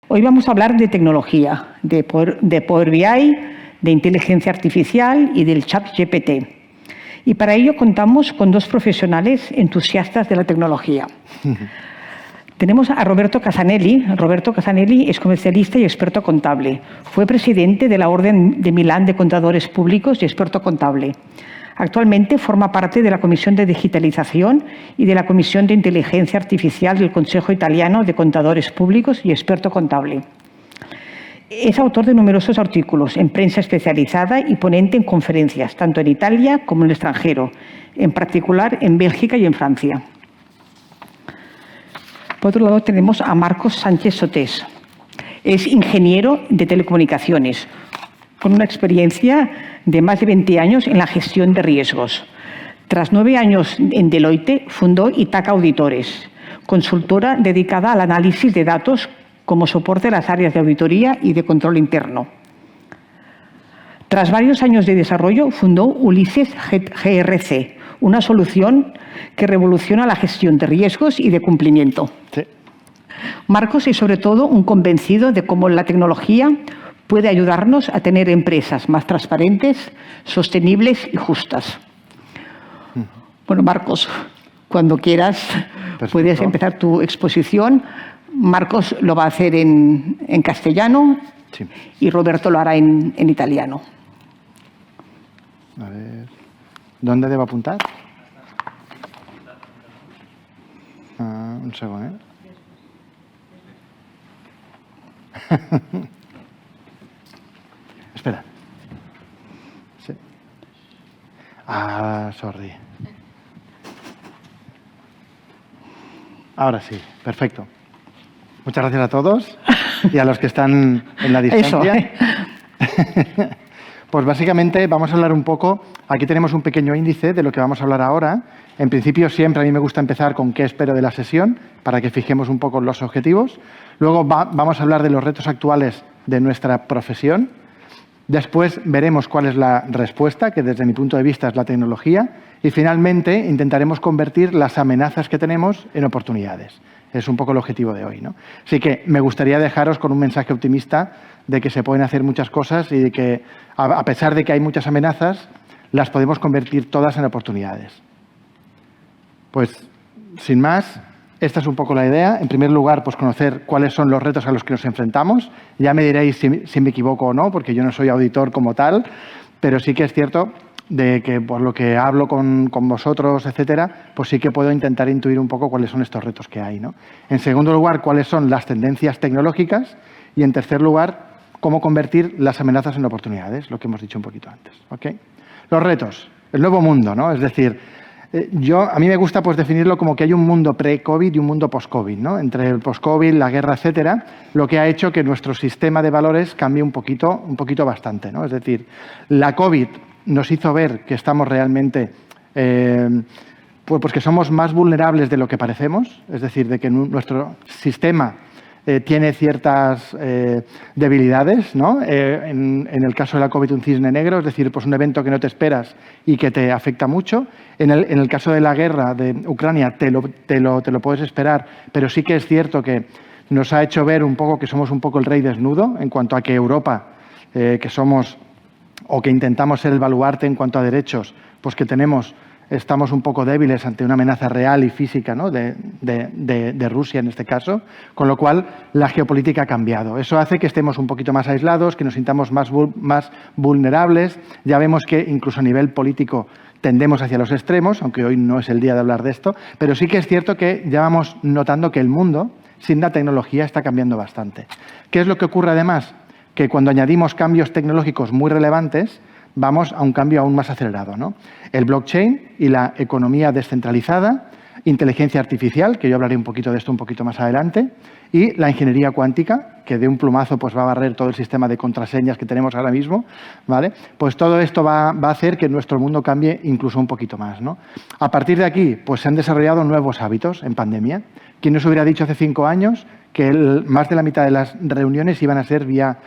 Hoy vamos a hablar de tecnología, de Power BI, de inteligencia artificial y del ChatGPT. Y para ello contamos con dos profesionales entusiastas de la tecnología. Tenemos a Roberto Casanelli. Roberto Casanelli es comercialista y experto contable. Fue presidente de la Orden de Milán de Contadores Públicos y experto contable. Actualmente forma parte de la Comisión de Digitalización y de la Comisión de Inteligencia Artificial del Consejo Italiano de Contadores Públicos y experto contable. Es autor de numerosos artículos en prensa especializada y ponente en conferencias, tanto en Italia como en el extranjero, en particular en Bélgica y en Francia. Por otro lado, tenemos a Marcos Sánchez Sotés. Es ingeniero de telecomunicaciones, con una experiencia de más de 20 años en la gestión de riesgos. Tras 9 años en Deloitte, fundó Itaca Auditores, consultora dedicada al análisis de datos como soporte a las áreas de auditoría y de control interno. Tras varios años de desarrollo, fundó Ulises GRC, una solución que revoluciona la gestión de riesgos y de cumplimiento. Sí. Marcos es sobre todo un convencido de cómo la tecnología puede ayudarnos a tener empresas más transparentes, sostenibles y justas. Bueno, Marcos, cuando quieras, puedes empezar tu exposición. Marcos lo va a hacer en castellano, sí, y Roberto lo hará en italiano. A ver, ¿dónde debo apuntar? Un segundo, Espera. Sí. Sorry. Ahora sí, perfecto. Muchas gracias a todos y a los que están en la distancia. Pues básicamente vamos a hablar un poco, aquí tenemos un pequeño índice de lo que vamos a hablar ahora. En principio siempre a mí me gusta empezar con qué espero de la sesión para que fijemos un poco los objetivos. Luego vamos a hablar de los retos actuales de nuestra profesión. Después veremos cuál es la respuesta, que desde mi punto de vista es la tecnología. Y finalmente intentaremos convertir las amenazas que tenemos en oportunidades. Es un poco el objetivo de hoy, ¿no? Así que me gustaría dejaros con un mensaje optimista de que se pueden hacer muchas cosas y de que, a pesar de que hay muchas amenazas, las podemos convertir todas en oportunidades. Pues, sin más, esta es un poco la idea. En primer lugar, pues conocer cuáles son los retos a los que nos enfrentamos. Ya me diréis si me equivoco o no, porque yo no soy auditor como tal, pero sí que es cierto de que por lo que hablo con vosotros, etcétera, pues sí que puedo intentar intuir un poco cuáles son estos retos que hay, ¿no? En segundo lugar, cuáles son las tendencias tecnológicas y, en tercer lugar, cómo convertir las amenazas en oportunidades, lo que hemos dicho un poquito antes, ¿ok? Los retos, el nuevo mundo, ¿no? Es decir, a mí me gusta pues definirlo como que hay un mundo pre-COVID y un mundo post-COVID, ¿no? Entre el post-COVID, la guerra, etcétera, lo que ha hecho que nuestro sistema de valores cambie un poquito bastante, ¿no? Es decir, la COVID nos hizo ver que estamos realmente, pues que somos más vulnerables de lo que parecemos, es decir, de que nuestro sistema tiene ciertas debilidades, ¿no? En el caso de la COVID, un cisne negro, es decir, pues un evento que no te esperas y que te afecta mucho. En el caso de la guerra de Ucrania te lo puedes esperar, pero sí que es cierto que nos ha hecho ver un poco que somos un poco el rey desnudo en cuanto a que Europa, que somos o que intentamos ser el baluarte en cuanto a derechos, pues que estamos un poco débiles ante una amenaza real y física, ¿no? de Rusia en este caso, con lo cual la geopolítica ha cambiado. Eso hace que estemos un poquito más aislados, que nos sintamos más vulnerables. Ya vemos que incluso a nivel político tendemos hacia los extremos, aunque hoy no es el día de hablar de esto, pero sí que es cierto que ya vamos notando que el mundo, sin la tecnología, está cambiando bastante. ¿Qué es lo que ocurre además? Que cuando añadimos cambios tecnológicos muy relevantes, vamos a un cambio aún más acelerado, ¿no? El blockchain y la economía descentralizada, inteligencia artificial, que yo hablaré un poquito de esto un poquito más adelante, y la ingeniería cuántica, que de un plumazo pues va a barrer todo el sistema de contraseñas que tenemos ahora mismo, ¿vale? Pues todo esto va a hacer que nuestro mundo cambie incluso un poquito más, ¿no? A partir de aquí, pues se han desarrollado nuevos hábitos en pandemia. ¿Quién nos hubiera dicho hace 5 años que más de la mitad de las reuniones iban a ser vía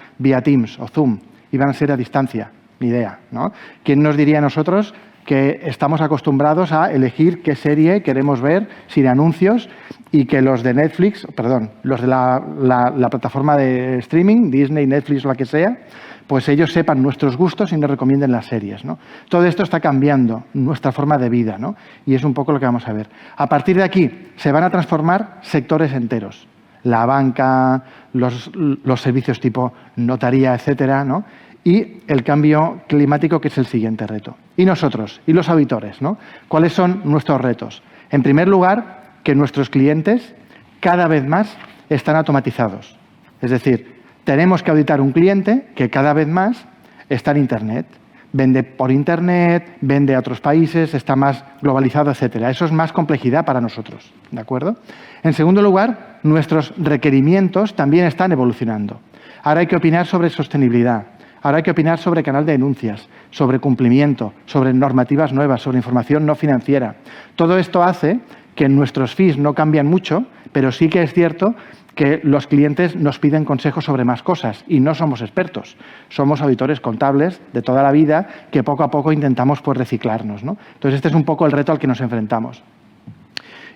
Teams o Zoom, iban a ser a distancia? Ni idea, ¿no? ¿Quién nos diría a nosotros que estamos acostumbrados a elegir qué serie queremos ver sin anuncios y que los de Netflix, perdón, los de la plataforma de streaming, Disney, Netflix o la que sea, pues ellos sepan nuestros gustos y nos recomienden las series, ¿no? Todo esto está cambiando nuestra forma de vida, ¿no? Y es un poco lo que vamos a ver. A partir de aquí se van a transformar sectores enteros. La banca, los servicios tipo notaría, etcétera, ¿no? Y el cambio climático, que es el siguiente reto. Y nosotros, y los auditores, ¿no? ¿Cuáles son nuestros retos? En primer lugar, que nuestros clientes cada vez más están automatizados. Es decir, tenemos que auditar un cliente que cada vez más está en Internet. Vende por Internet, vende a otros países, está más globalizado, etcétera. Eso es más complejidad para nosotros, ¿de acuerdo? En segundo lugar, nuestros requerimientos también están evolucionando. Ahora hay que opinar sobre sostenibilidad. Ahora hay que opinar sobre canal de denuncias, sobre cumplimiento, sobre normativas nuevas, sobre información no financiera. Todo esto hace que nuestros fees no cambian mucho, pero sí que es cierto que los clientes nos piden consejos sobre más cosas y no somos expertos. Somos auditores contables de toda la vida que poco a poco intentamos pues, reciclarnos, ¿no? Entonces, este es un poco el reto al que nos enfrentamos.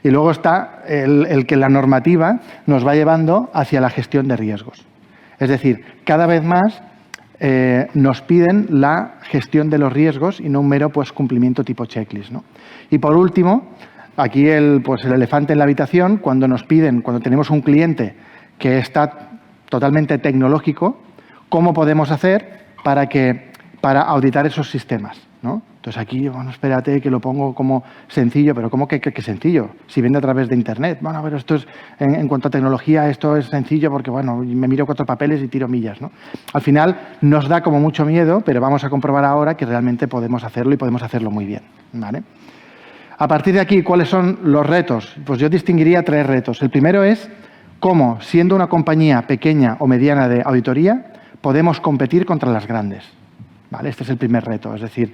Y luego está el que la normativa nos va llevando hacia la gestión de riesgos. Es decir, cada vez más nos piden la gestión de los riesgos y no un mero pues, cumplimiento tipo checklist, ¿no? Y por último, aquí el elefante en la habitación, cuando tenemos un cliente que está totalmente tecnológico, ¿cómo podemos hacer para auditar esos sistemas, ¿no? Entonces aquí, bueno, espérate que lo pongo como sencillo, pero ¿cómo que sencillo? Si vende a través de Internet. Bueno, pero esto es, en cuanto a tecnología, esto es sencillo porque, bueno, me miro 4 papeles y tiro millas, ¿no? Al final nos da como mucho miedo, pero vamos a comprobar ahora que realmente podemos hacerlo y podemos hacerlo muy bien, ¿vale? A partir de aquí, ¿cuáles son los retos? Pues yo distinguiría 3 retos. El primero es cómo, siendo una compañía pequeña o mediana de auditoría, podemos competir contra las grandes, ¿vale? Este es el primer reto. Es decir,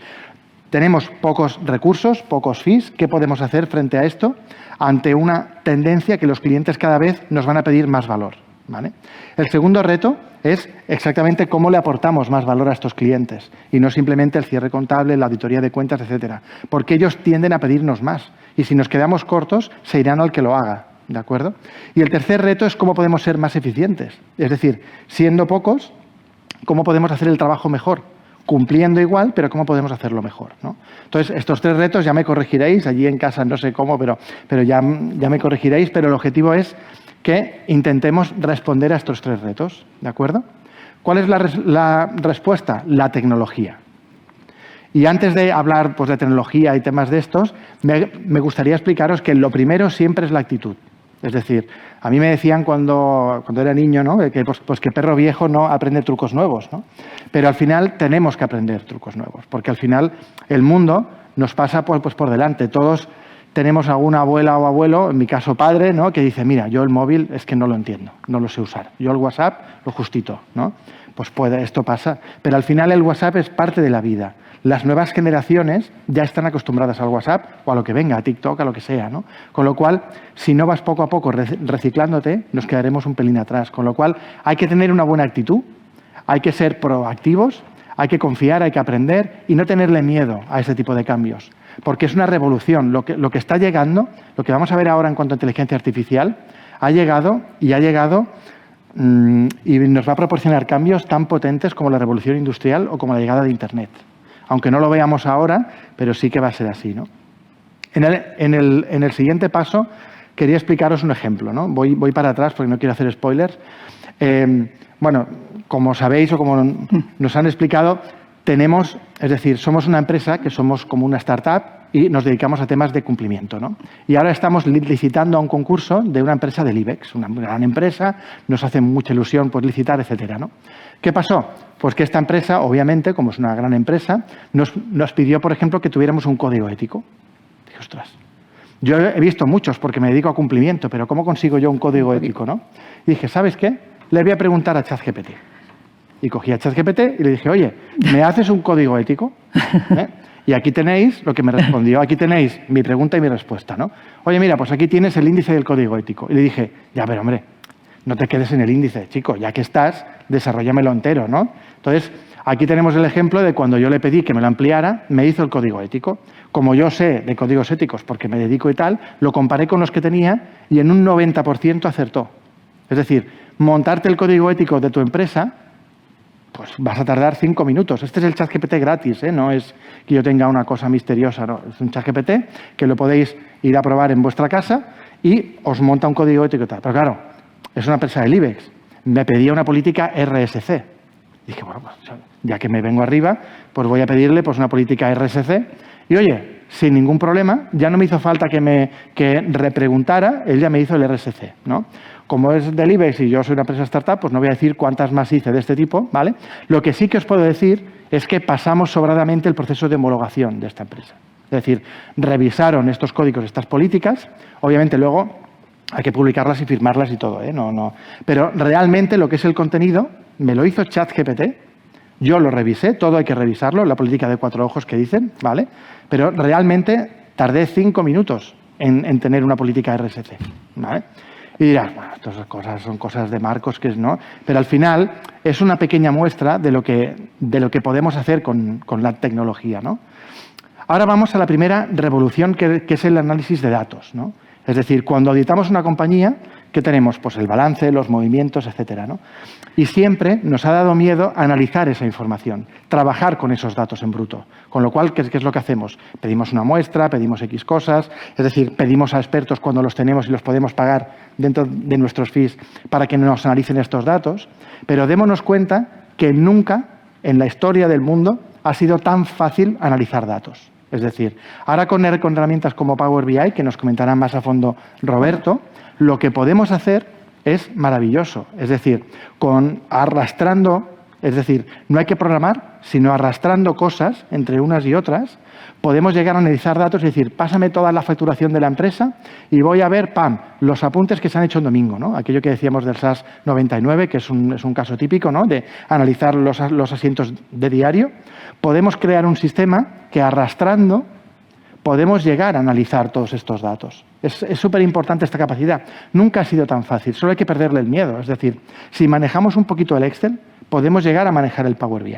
tenemos pocos recursos, pocos fees. ¿Qué podemos hacer frente a esto? Ante una tendencia que los clientes cada vez nos van a pedir más valor, ¿vale? El segundo reto es exactamente cómo le aportamos más valor a estos clientes y no simplemente el cierre contable, la auditoría de cuentas, etcétera, porque ellos tienden a pedirnos más y si nos quedamos cortos se irán al que lo haga, ¿de acuerdo? Y el tercer reto es cómo podemos ser más eficientes, es decir, siendo pocos, cómo podemos hacer el trabajo mejor, cumpliendo igual, pero cómo podemos hacerlo mejor, ¿no? Entonces, estos 3 retos ya me corregiréis, allí en casa no sé cómo, pero ya me corregiréis, pero el objetivo es que intentemos responder a estos 3 retos, ¿de acuerdo? ¿Cuál es la respuesta? La tecnología. Y antes de hablar pues, de tecnología y temas de estos, me gustaría explicaros que lo primero siempre es la actitud. Es decir, a mí me decían cuando era niño, ¿no? que perro viejo no aprende trucos nuevos, ¿no? Pero al final tenemos que aprender trucos nuevos, porque al final el mundo nos pasa pues por delante. Todos tenemos alguna abuela o abuelo, en mi caso padre, ¿no? Que dice, mira, yo el móvil es que no lo entiendo, no lo sé usar. Yo el WhatsApp lo justito, ¿no? Pues esto pasa. Pero al final el WhatsApp es parte de la vida. Las nuevas generaciones ya están acostumbradas al WhatsApp o a lo que venga, a TikTok, a lo que sea, ¿no? Con lo cual, si no vas poco a poco reciclándote, nos quedaremos un pelín atrás. Con lo cual, hay que tener una buena actitud, hay que ser proactivos, hay que confiar, hay que aprender y no tenerle miedo a ese tipo de cambios. Porque es una revolución. Lo que está llegando, lo que vamos a ver ahora en cuanto a inteligencia artificial, ha llegado y nos va a proporcionar cambios tan potentes como la revolución industrial o como la llegada de Internet. Aunque no lo veamos ahora, pero sí que va a ser así, ¿no? En el siguiente paso quería explicaros un ejemplo, ¿no? Voy para atrás porque no quiero hacer spoilers. Bueno, como sabéis o como nos han explicado, somos una empresa que somos como una startup y nos dedicamos a temas de cumplimiento, ¿no? Y ahora estamos licitando a un concurso de una empresa del IBEX, una gran empresa, nos hace mucha ilusión pues, licitar, etcétera, ¿no? ¿Qué pasó? Pues que esta empresa, obviamente, como es una gran empresa, nos pidió, por ejemplo, que tuviéramos un código ético. Dije, ostras, yo he visto muchos porque me dedico a cumplimiento, pero ¿cómo consigo yo un código ético, no? Y dije, ¿sabes qué? Le voy a preguntar a ChatGPT. Y cogí a ChatGPT y le dije, oye, ¿me haces un código ético? Y aquí tenéis lo que me respondió. Aquí tenéis mi pregunta y mi respuesta, ¿no? Oye, mira, pues aquí tienes el índice del código ético. Y le dije, ya, pero hombre, no te quedes en el índice, chico, ya que estás, desarróllamelo entero, ¿no? Entonces, aquí tenemos el ejemplo de cuando yo le pedí que me lo ampliara, me hizo el código ético. Como yo sé de códigos éticos porque me dedico y tal, lo comparé con los que tenía y en un 90% acertó. Es decir, montarte el código ético de tu empresa, pues vas a tardar 5 minutos. Este es el ChatGPT gratis, ¿eh? No es que yo tenga una cosa misteriosa, no. Es un ChatGPT que lo podéis ir a probar en vuestra casa y os monta un código ético y tal. Pero claro, es una empresa del IBEX. Me pedía una política RSC. Dije, bueno, pues, ya que me vengo arriba, pues voy a pedirle pues, una política RSC. Y oye, sin ningún problema, ya no me hizo falta que repreguntara, él ya me hizo el RSC, ¿no? Como es del IBEX y yo soy una empresa startup, pues no voy a decir cuántas más hice de este tipo, ¿vale? Lo que sí que os puedo decir es que pasamos sobradamente el proceso de homologación de esta empresa. Es decir, revisaron estos códigos, estas políticas, obviamente luego hay que publicarlas y firmarlas y todo, ¿eh? No. Pero realmente lo que es el contenido me lo hizo ChatGPT, yo lo revisé, todo hay que revisarlo, la política de 4 ojos que dicen, ¿vale? Pero realmente tardé 5 minutos en tener una política RSC, ¿vale? Y dirás, bueno, estas cosas son cosas de Marcos, que es no, pero al final es una pequeña muestra de lo que podemos hacer con la tecnología, ¿no? Ahora vamos a la primera revolución, que es el análisis de datos, ¿no? Es decir, cuando auditamos una compañía, ¿qué tenemos? Pues el balance, los movimientos, etcétera, ¿no? Y siempre nos ha dado miedo analizar esa información, trabajar con esos datos en bruto. Con lo cual, ¿qué es lo que hacemos? Pedimos una muestra, pedimos X cosas, es decir, pedimos a expertos cuando los tenemos y los podemos pagar dentro de nuestros fees para que nos analicen estos datos, pero démonos cuenta que nunca en la historia del mundo ha sido tan fácil analizar datos. Es decir, ahora con herramientas como Power BI, que nos comentará más a fondo Roberto, lo que podemos hacer es maravilloso. Es decir, es decir, no hay que programar, sino arrastrando cosas entre unas y otras, podemos llegar a analizar datos y decir, pásame toda la facturación de la empresa y voy a ver, los apuntes que se han hecho en domingo, ¿no? Aquello que decíamos del SAS 99, que es un caso típico, ¿no? De analizar los asientos de diario. Podemos crear un sistema que arrastrando podemos llegar a analizar todos estos datos. Es súper importante esta capacidad. Nunca ha sido tan fácil, solo hay que perderle el miedo. Es decir, si manejamos un poquito el Excel, podemos llegar a manejar el Power BI,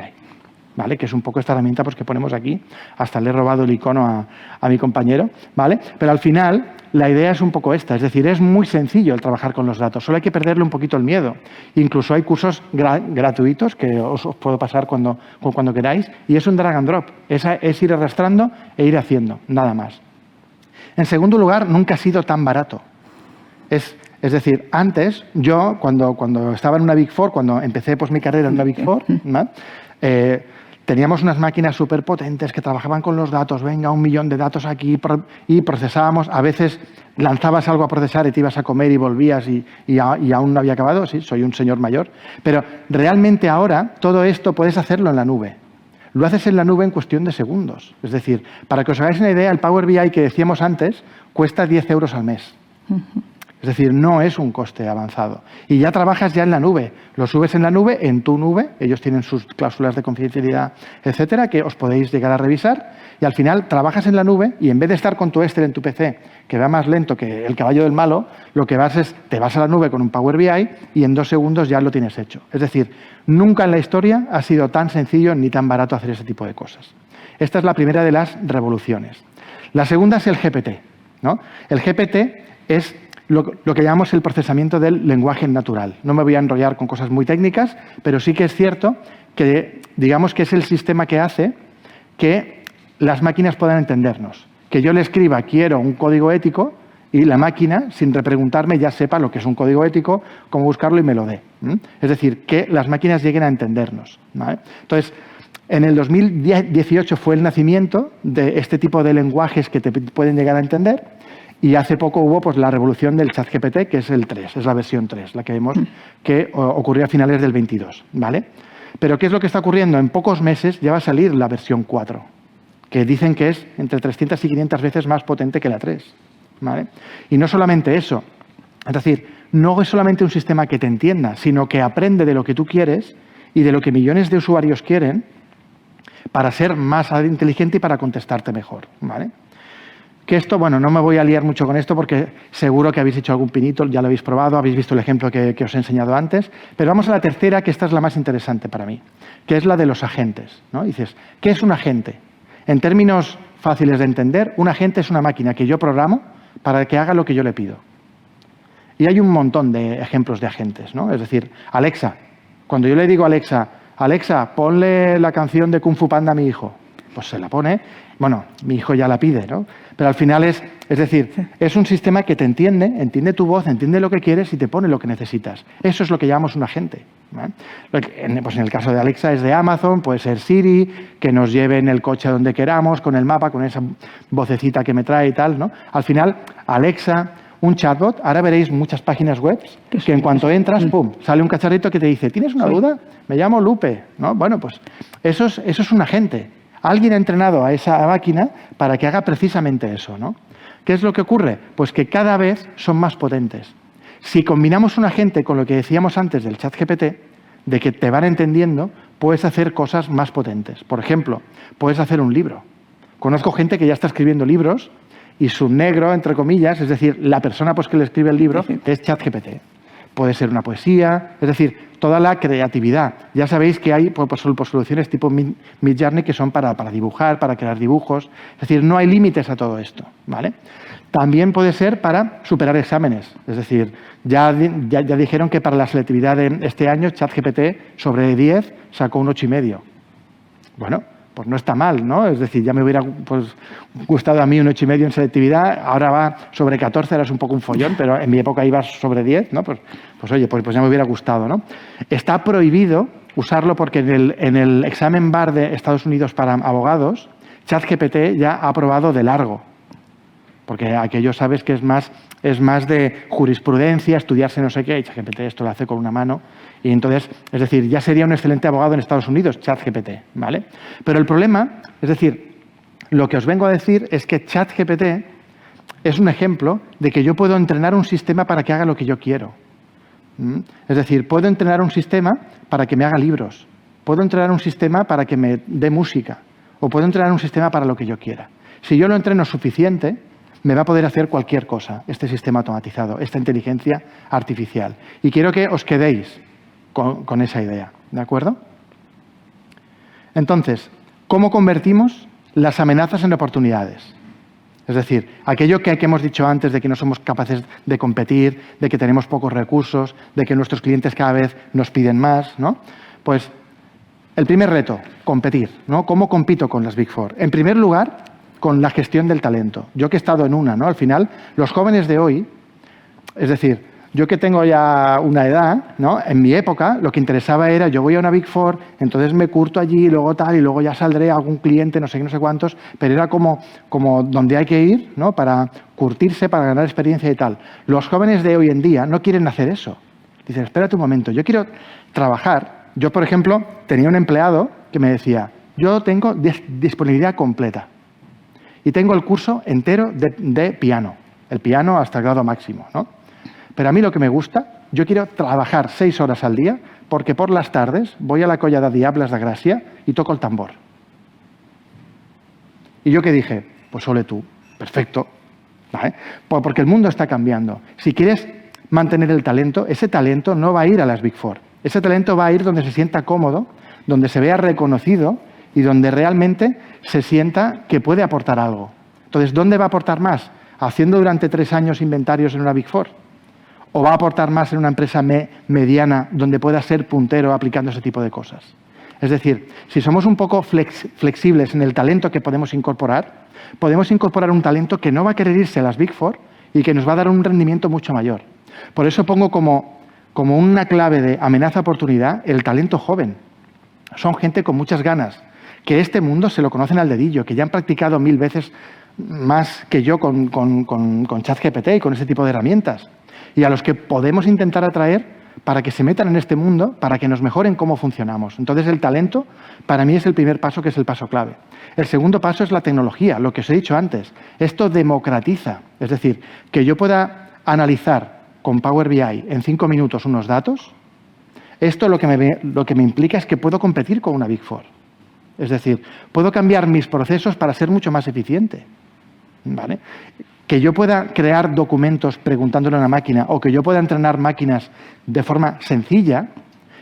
¿vale? Que es un poco esta herramienta pues, que ponemos aquí. Hasta le he robado el icono a mi compañero, ¿vale? Pero al final, la idea es un poco esta. Es decir, es muy sencillo el trabajar con los datos. Solo hay que perderle un poquito el miedo. Incluso hay cursos gratuitos que os puedo pasar cuando queráis. Y es un drag and drop. Es ir arrastrando e ir haciendo, nada más. En segundo lugar, nunca ha sido tan barato. Es decir, antes, yo, cuando estaba en una Big Four, cuando empecé pues, mi carrera en una Big Four, ¿no? Teníamos unas máquinas súper potentes que trabajaban con los datos, venga, 1 millón de datos aquí, y procesábamos. A veces lanzabas algo a procesar y te ibas a comer y volvías y aún no había acabado. Sí, soy un señor mayor. Pero realmente ahora todo esto puedes hacerlo en la nube. Lo haces en la nube en cuestión de segundos. Es decir, para que os hagáis una idea, el Power BI que decíamos antes cuesta 10 euros al mes. Es decir, no es un coste avanzado. Y ya trabajas ya en la nube. Lo subes en la nube, en tu nube. Ellos tienen sus cláusulas de confidencialidad, etcétera, que os podéis llegar a revisar. Y al final trabajas en la nube y en vez de estar con tu Excel en tu PC, que va más lento que el caballo del malo, lo que te vas a la nube con un Power BI y en 2 segundos ya lo tienes hecho. Es decir, nunca en la historia ha sido tan sencillo ni tan barato hacer ese tipo de cosas. Esta es la primera de las revoluciones. La segunda es el GPT, ¿no? El GPT es lo que llamamos el procesamiento del lenguaje natural. No me voy a enrollar con cosas muy técnicas, pero sí que es cierto que, digamos que es el sistema que hace que las máquinas puedan entendernos. Que yo le escriba, quiero un código ético, y la máquina, sin repreguntarme, ya sepa lo que es un código ético, cómo buscarlo y me lo dé. Es decir, que las máquinas lleguen a entendernos, ¿vale? Entonces, en el 2018 fue el nacimiento de este tipo de lenguajes que te pueden llegar a entender. Y hace poco hubo pues, la revolución del ChatGPT, que es el 3, es la versión 3, la que vemos que ocurrió a finales del 22, ¿vale? Pero ¿qué es lo que está ocurriendo? En pocos meses ya va a salir la versión 4, que dicen que es entre 300 y 500 veces más potente que la 3, ¿vale? Y no solamente eso, es decir, no es solamente un sistema que te entienda, sino que aprende de lo que tú quieres y de lo que millones de usuarios quieren para ser más inteligente y para contestarte mejor, ¿vale? Que esto, bueno, no me voy a liar mucho con esto porque seguro que habéis hecho algún pinito, ya lo habéis probado, habéis visto el ejemplo que os he enseñado antes. Pero vamos a la tercera, que esta es la más interesante para mí, que es la de los agentes, ¿no? Dices, ¿qué es un agente? En términos fáciles de entender, un agente es una máquina que yo programo para que haga lo que yo le pido. Y hay un montón de ejemplos de agentes, ¿no? Es decir, Alexa, cuando yo le digo a Alexa, Alexa, ponle la canción de Kung Fu Panda a mi hijo, pues se la pone. Bueno, mi hijo ya la pide, ¿no? Pero al final es decir, es un sistema que te entiende tu voz, entiende lo que quieres y te pone lo que necesitas. Eso es lo que llamamos un agente, ¿eh? Pues en el caso de Alexa es de Amazon, puede ser Siri, que nos lleve en el coche a donde queramos, con el mapa, con esa vocecita que me trae y tal, ¿no? Al final, Alexa, un chatbot, ahora veréis muchas páginas web que en cuanto entras, ¡pum!, sale un cacharrito que te dice, ¿tienes una duda? Me llamo Lupe, ¿no? Bueno, pues eso es un agente. Alguien ha entrenado a esa máquina para que haga precisamente eso, ¿no? ¿Qué es lo que ocurre? Pues que cada vez son más potentes. Si combinamos un agente con lo que decíamos antes del ChatGPT, de que te van entendiendo, puedes hacer cosas más potentes. Por ejemplo, puedes hacer un libro. Conozco gente que ya está escribiendo libros y su negro, entre comillas, es decir, la persona pues, que le escribe el libro, es ChatGPT. Puede ser una poesía, es decir, toda la creatividad. Ya sabéis que hay soluciones tipo Midjourney que son para dibujar, para crear dibujos. Es decir, no hay límites a todo esto, ¿vale? También puede ser para superar exámenes. Es decir, ya dijeron que para la selectividad de este año, ChatGPT sobre 10 sacó un 8,5. Bueno, pues no está mal, ¿no? Es decir, ya me hubiera gustado a mí un 8,5 en selectividad, ahora va sobre 14, ahora es un poco un follón, pero en mi época iba sobre 10, ¿no? Pues oye, pues ya me hubiera gustado, ¿no? Está prohibido usarlo porque en el examen bar de Estados Unidos para abogados, ChatGPT ya ha aprobado de largo, porque aquello sabes que es más de jurisprudencia, estudiarse no sé qué, y ChatGPT esto lo hace con una mano. Y entonces, es decir, ya sería un excelente abogado en Estados Unidos, ChatGPT, ¿vale? Pero el problema, es decir, lo que os vengo a decir es que ChatGPT es un ejemplo de que yo puedo entrenar un sistema para que haga lo que yo quiero. Es decir, puedo entrenar un sistema para que me haga libros, puedo entrenar un sistema para que me dé música, o puedo entrenar un sistema para lo que yo quiera. Si yo lo entreno suficiente, me va a poder hacer cualquier cosa, este sistema automatizado, esta inteligencia artificial. Y quiero que os quedéis con esa idea, ¿de acuerdo? Entonces, ¿cómo convertimos las amenazas en oportunidades? Es decir, aquello que hemos dicho antes de que no somos capaces de competir, de que tenemos pocos recursos, de que nuestros clientes cada vez nos piden más, ¿no? Pues el primer reto, competir, ¿no? ¿Cómo compito con las Big Four? En primer lugar, con la gestión del talento. Yo que he estado en una, ¿no? Al final, los jóvenes de hoy, es decir, yo que tengo ya una edad, ¿no? En mi época lo que interesaba era, yo voy a una Big Four, entonces me curto allí, luego tal, y luego ya saldré a algún cliente, no sé qué, no sé cuántos, pero era como donde hay que ir, ¿no? Para curtirse, para ganar experiencia y tal. Los jóvenes de hoy en día no quieren hacer eso. Dicen, espérate un momento, yo quiero trabajar. Yo, por ejemplo, tenía un empleado que me decía, yo tengo disponibilidad completa y tengo el curso entero de piano, el piano hasta el grado máximo, ¿no? Pero a mí lo que me gusta, yo quiero trabajar 6 horas al día porque por las tardes voy a la Collada Diables de Gracia y toco el tambor. Y yo que dije, pues ole tú, perfecto, ¿vale? Pues porque el mundo está cambiando. Si quieres mantener el talento, ese talento no va a ir a las Big Four. Ese talento va a ir donde se sienta cómodo, donde se vea reconocido y donde realmente se sienta que puede aportar algo. Entonces, ¿dónde va a aportar más? ¿Haciendo durante 3 años inventarios en una Big Four? ¿O va a aportar más en una empresa mediana donde pueda ser puntero aplicando ese tipo de cosas? Es decir, si somos un poco flexibles en el talento que podemos incorporar un talento que no va a querer irse a las Big Four y que nos va a dar un rendimiento mucho mayor. Por eso pongo como una clave de amenaza-oportunidad el talento joven. Son gente con muchas ganas, que este mundo se lo conocen al dedillo, que ya han practicado 1000 veces más que yo con ChatGPT y con ese tipo de herramientas. Y a los que podemos intentar atraer para que se metan en este mundo, para que nos mejoren cómo funcionamos. Entonces, el talento, para mí, es el primer paso, que es el paso clave. El segundo paso es la tecnología, lo que os he dicho antes. Esto democratiza, es decir, que yo pueda analizar con Power BI en 5 minutos unos datos. Esto lo que me implica es que puedo competir con una Big Four. Es decir, puedo cambiar mis procesos para ser mucho más eficiente. ¿vale? Que yo pueda crear documentos preguntándole a una máquina o que yo pueda entrenar máquinas de forma sencilla,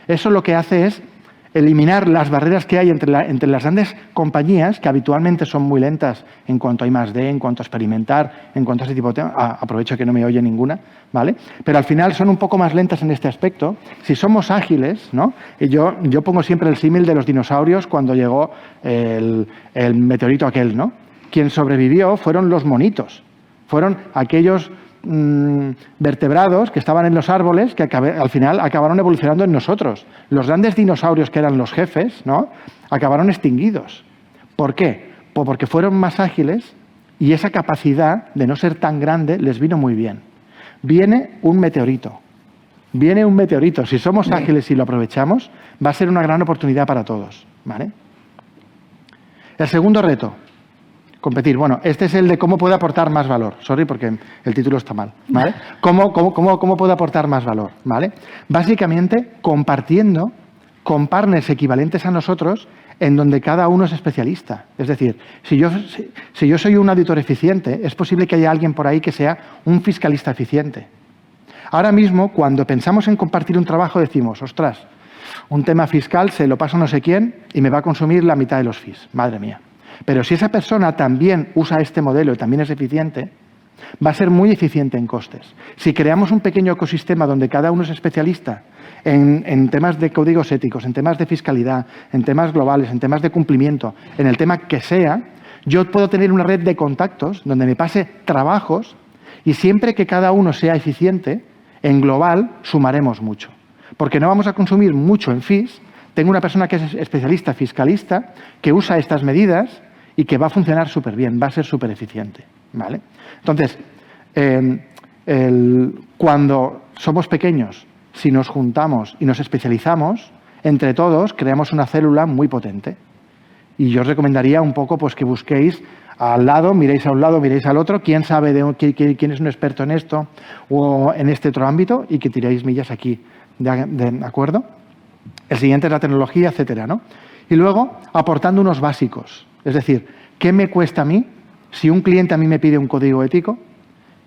eso lo que hace es eliminar las barreras que hay entre las grandes compañías, que habitualmente son muy lentas en cuanto a I+D, en cuanto a experimentar, en cuanto a ese tipo de temas. Aprovecho que no me oye ninguna, ¿vale? Pero al final son un poco más lentas en este aspecto. Si somos ágiles, ¿no? Y yo pongo siempre el símil de los dinosaurios cuando llegó el meteorito aquel, ¿no? Quien sobrevivió fueron los monitos, fueron aquellos vertebrados que estaban en los árboles que al final acabaron evolucionando en nosotros. Los grandes dinosaurios que eran los jefes, ¿no? Acabaron extinguidos. ¿Por qué? Pues porque fueron más ágiles y esa capacidad de no ser tan grande les vino muy bien. Viene un meteorito. Si somos ágiles y lo aprovechamos, va a ser una gran oportunidad para todos, ¿vale? El segundo reto. Competir. Bueno, este es el de cómo puedo aportar más valor. Sorry, porque el título está mal, ¿vale? ¿Cómo puedo aportar más valor? ¿Vale? Básicamente, compartiendo con partners equivalentes a nosotros en donde cada uno es especialista. Es decir, si yo soy un auditor eficiente, es posible que haya alguien por ahí que sea un fiscalista eficiente. Ahora mismo, cuando pensamos en compartir un trabajo, decimos, ostras, un tema fiscal se lo paso a no sé quién y me va a consumir la mitad de los fees. Madre mía. Pero si esa persona también usa este modelo y también es eficiente, va a ser muy eficiente en costes. Si creamos un pequeño ecosistema donde cada uno es especialista en temas de códigos éticos, en temas de fiscalidad, en temas globales, en temas de cumplimiento, en el tema que sea, yo puedo tener una red de contactos donde me pase trabajos y siempre que cada uno sea eficiente, en global sumaremos mucho. Porque no vamos a consumir mucho en fees. Tengo una persona que es especialista fiscalista, que usa estas medidas y que va a funcionar súper bien, va a ser súper eficiente, ¿vale? Entonces, cuando somos pequeños, si nos juntamos y nos especializamos, entre todos creamos una célula muy potente. Y yo os recomendaría un poco pues, que busquéis al lado, miréis a un lado, miréis al otro, quién sabe quién es un experto en esto o en este otro ámbito y que tiréis millas aquí, ¿de acuerdo? El siguiente es la tecnología, etcétera, ¿no? Y luego, aportando unos básicos. Es decir, ¿qué me cuesta a mí? Si un cliente a mí me pide un código ético,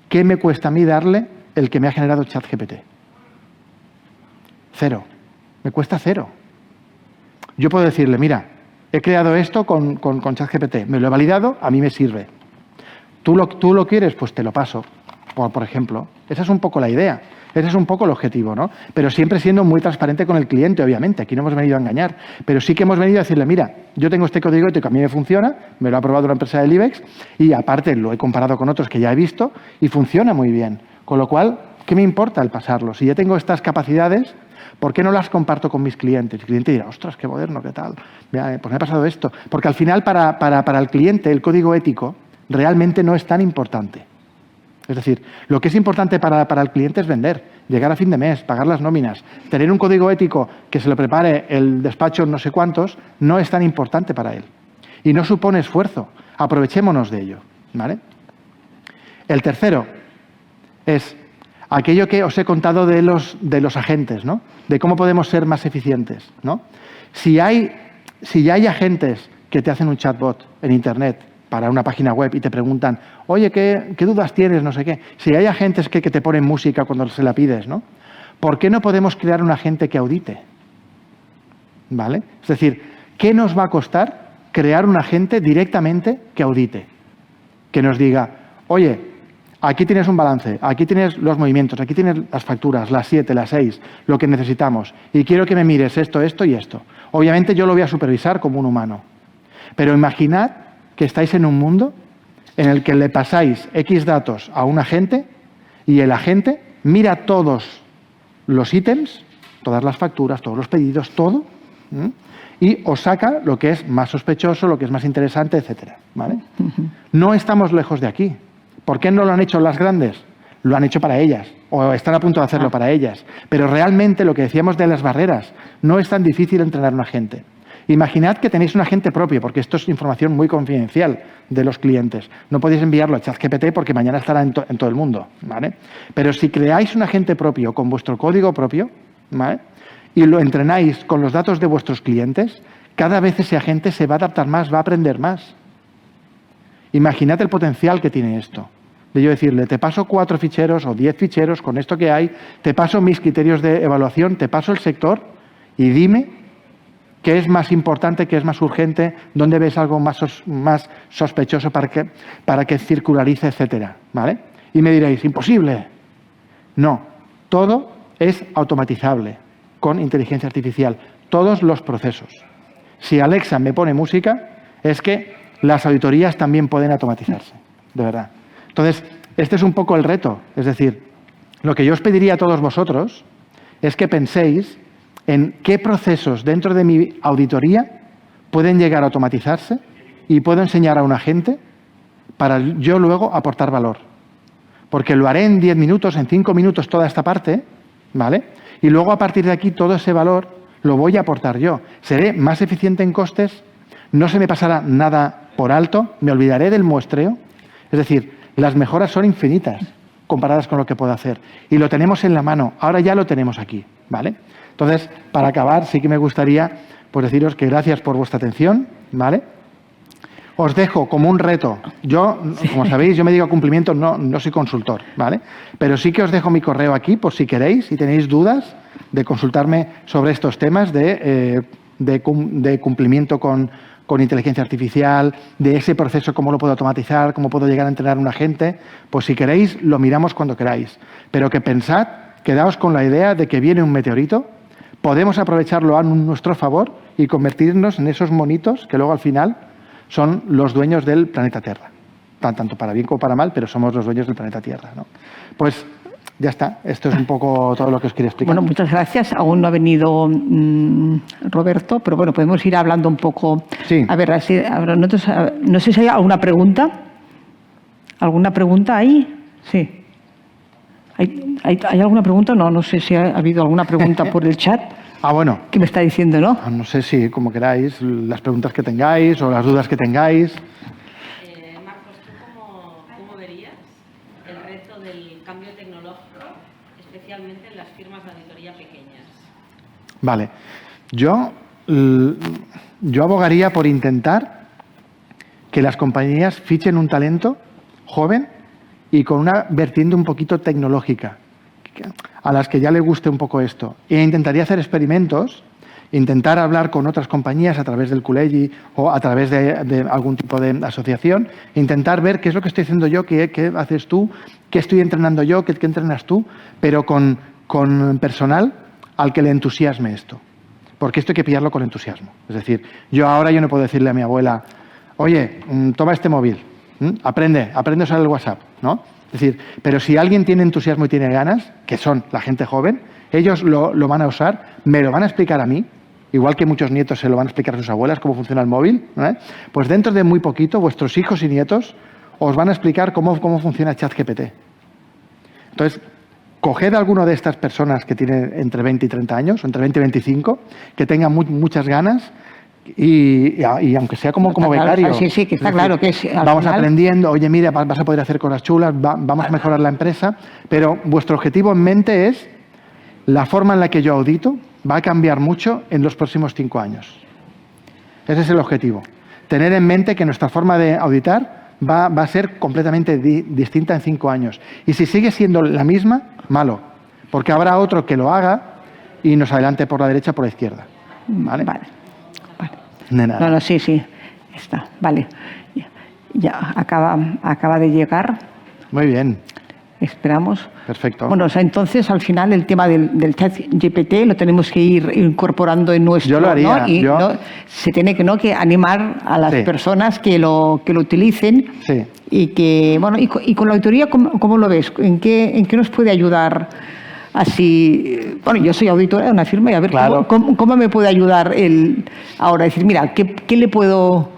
¿qué me cuesta a mí darle el que me ha generado ChatGPT? 0. Me cuesta 0. Yo puedo decirle, mira, he creado esto con ChatGPT, me lo he validado, a mí me sirve. ¿Tú lo quieres? Pues te lo paso, por ejemplo. Esa es un poco la idea. Ese es un poco el objetivo, ¿no? Pero siempre siendo muy transparente con el cliente, obviamente. Aquí no hemos venido a engañar. Pero sí que hemos venido a decirle, mira, yo tengo este código ético, a mí me funciona, me lo ha aprobado una empresa del IBEX y aparte lo he comparado con otros que ya he visto y funciona muy bien. Con lo cual, ¿qué me importa el pasarlo? Si ya tengo estas capacidades, ¿por qué no las comparto con mis clientes? El cliente dirá, ostras, qué moderno, qué tal. Mira, pues me ha pasado esto. Porque al final, para el cliente, el código ético realmente no es tan importante. Es decir, lo que es importante para el cliente es vender, llegar a fin de mes, pagar las nóminas. Tener un código ético que se lo prepare el despacho no sé cuántos no es tan importante para él. Y no supone esfuerzo. Aprovechémonos de ello, ¿vale? El tercero es aquello que os he contado de los agentes, ¿no? De cómo podemos ser más eficientes, ¿no? Si ya hay agentes que te hacen un chatbot en Internet para una página web y te preguntan, oye, ¿qué dudas tienes? No sé qué. Si hay agentes que te ponen música cuando se la pides, ¿no? ¿Por qué no podemos crear un agente que audite? ¿Vale? Es decir, ¿qué nos va a costar crear un agente directamente que audite? Que nos diga, oye, aquí tienes un balance, aquí tienes los movimientos, aquí tienes las facturas, las 7, las 6, lo que necesitamos. Y quiero que me mires esto, esto y esto. Obviamente yo lo voy a supervisar como un humano. Pero imaginad que estáis en un mundo en el que le pasáis X datos a un agente y el agente mira todos los ítems, todas las facturas, todos los pedidos, todo, y os saca lo que es más sospechoso, lo que es más interesante, etcétera, ¿vale? No estamos lejos de aquí. ¿Por qué no lo han hecho las grandes? Lo han hecho para ellas, o están a punto de hacerlo para ellas. Pero realmente lo que decíamos de las barreras, no es tan difícil entrenar a un agente. Imaginad que tenéis un agente propio, porque esto es información muy confidencial de los clientes. No podéis enviarlo a ChatGPT porque mañana estará en todo el mundo, ¿vale? Pero si creáis un agente propio con vuestro código propio, ¿vale? Y lo entrenáis con los datos de vuestros clientes, cada vez ese agente se va a adaptar más, va a aprender más. Imaginad el potencial que tiene esto. De yo decirle, te paso 4 ficheros o 10 ficheros con esto que hay, te paso mis criterios de evaluación, te paso el sector y dime qué es más importante, qué es más urgente, dónde ves algo más sospechoso para que circularice, etcétera, ¿vale? Y me diréis, imposible. No, todo es automatizable con inteligencia artificial, todos los procesos. Si Alexa me pone música, es que las auditorías también pueden automatizarse, de verdad. Entonces, este es un poco el reto. Es decir, lo que yo os pediría a todos vosotros es que penséis en qué procesos dentro de mi auditoría pueden llegar a automatizarse y puedo enseñar a un agente para yo luego aportar valor. Porque lo haré en 10 minutos, en 5 minutos toda esta parte, ¿vale? Y luego a partir de aquí todo ese valor lo voy a aportar yo. Seré más eficiente en costes, no se me pasará nada por alto, me olvidaré del muestreo. Es decir, las mejoras son infinitas comparadas con lo que puedo hacer. Y lo tenemos en la mano, ahora ya lo tenemos aquí, ¿vale? Entonces, para acabar, sí que me gustaría pues, deciros que gracias por vuestra atención, ¿vale? Os dejo como un reto. Yo, como sabéis, yo me digo cumplimiento, no soy consultor, ¿vale? Pero sí que os dejo mi correo aquí por si queréis, si tenéis dudas de consultarme sobre estos temas de cumplimiento con inteligencia artificial, de ese proceso, cómo lo puedo automatizar, cómo puedo llegar a entrenar a un agente. Pues si queréis, lo miramos cuando queráis. Pero que pensad, quedaos con la idea de que viene un meteorito, podemos aprovecharlo a nuestro favor y convertirnos en esos monitos que luego al final son los dueños del planeta Tierra. Tanto para bien como para mal, pero somos los dueños del planeta Tierra, ¿no? Pues ya está. Esto es un poco todo lo que os quería explicar. Bueno, muchas gracias. Aún no ha venido Roberto, pero bueno, podemos ir hablando un poco. Sí. A ver, no sé si hay alguna pregunta. ¿Alguna pregunta ahí? Sí. ¿Hay alguna pregunta? No sé si ha habido alguna pregunta por el chat. Bueno. ¿Qué me está diciendo, no? No sé si, como queráis, las preguntas que tengáis o las dudas que tengáis. Marcos, ¿tú cómo verías el reto del cambio tecnológico, especialmente en las firmas de auditoría pequeñas? Vale. Yo abogaría por intentar que las compañías fichen un talento joven y con una vertiente un poquito tecnológica, a las que ya le guste un poco esto. E intentaría hacer experimentos, intentar hablar con otras compañías a través del Culegi o a través de algún tipo de asociación, intentar ver qué es lo que estoy haciendo yo, qué haces tú, qué estoy entrenando yo, qué entrenas tú, pero con personal al que le entusiasme esto. Porque esto hay que pillarlo con entusiasmo. Es decir, yo no puedo decirle a mi abuela, oye, toma este móvil, aprende a usar el WhatsApp, ¿no? Es decir, pero si alguien tiene entusiasmo y tiene ganas, que son la gente joven, ellos lo van a usar, me lo van a explicar a mí, igual que muchos nietos se lo van a explicar a sus abuelas cómo funciona el móvil, ¿eh? Pues dentro de muy poquito vuestros hijos y nietos os van a explicar cómo funciona ChatGPT. Entonces, coged a alguno de estas personas que tienen entre 20 y 30 años, o entre 20 y 25, que tengan muchas ganas, y aunque sea como becario. Sí, que está claro que es. Vamos aprendiendo, oye, mira, vas a poder hacer cosas chulas, vamos a mejorar la empresa, pero vuestro objetivo en mente es la forma en la que yo audito va a cambiar mucho en los próximos 5 años. Ese es el objetivo. Tener en mente que nuestra forma de auditar va a ser completamente distinta en 5 años. Y si sigue siendo la misma, malo, porque habrá otro que lo haga y nos adelante por la derecha o por la izquierda. ¿Vale? Vale. De nada. No, sí, está, vale. Ya acaba de llegar. Muy bien. Esperamos. Perfecto. Bueno, o sea, entonces al final el tema del chat GPT lo tenemos que ir incorporando en nuestro. Yo lo haría. ¿no? Y se tiene que animar a las personas que lo utilicen. Sí. Y que, bueno, y con la auditoría, ¿cómo lo ves? ¿En qué nos puede ayudar? Así, bueno, yo soy auditora de una firma y a ver cómo me puede ayudar ahora. Decir, mira, ¿qué le puedo...?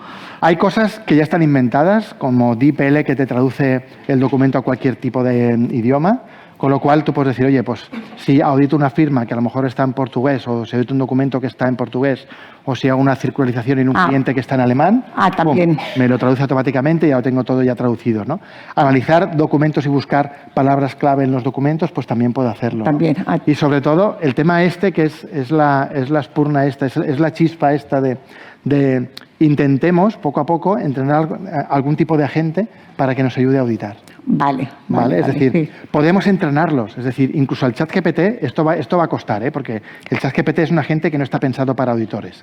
Hay cosas que ya están inventadas, como DeepL, que te traduce el documento a cualquier tipo de idioma, con lo cual tú puedes decir, oye, pues si audito una firma que a lo mejor está en portugués, o si audito un documento que está en portugués, o si hago una circularización en un cliente que está en alemán, también. Me lo traduce automáticamente y ya lo tengo todo ya traducido, ¿no? Analizar documentos y buscar palabras clave en los documentos, pues también puedo hacerlo. También. Y sobre todo, el tema que es la espurna esta, es la chispa esta de de intentemos poco a poco entrenar algún tipo de agente para que nos ayude a auditar. Vale. Es decir, sí. podemos entrenarlos. Es decir, incluso al ChatGPT esto va a costar, porque el ChatGPT es un agente que no está pensado para auditores.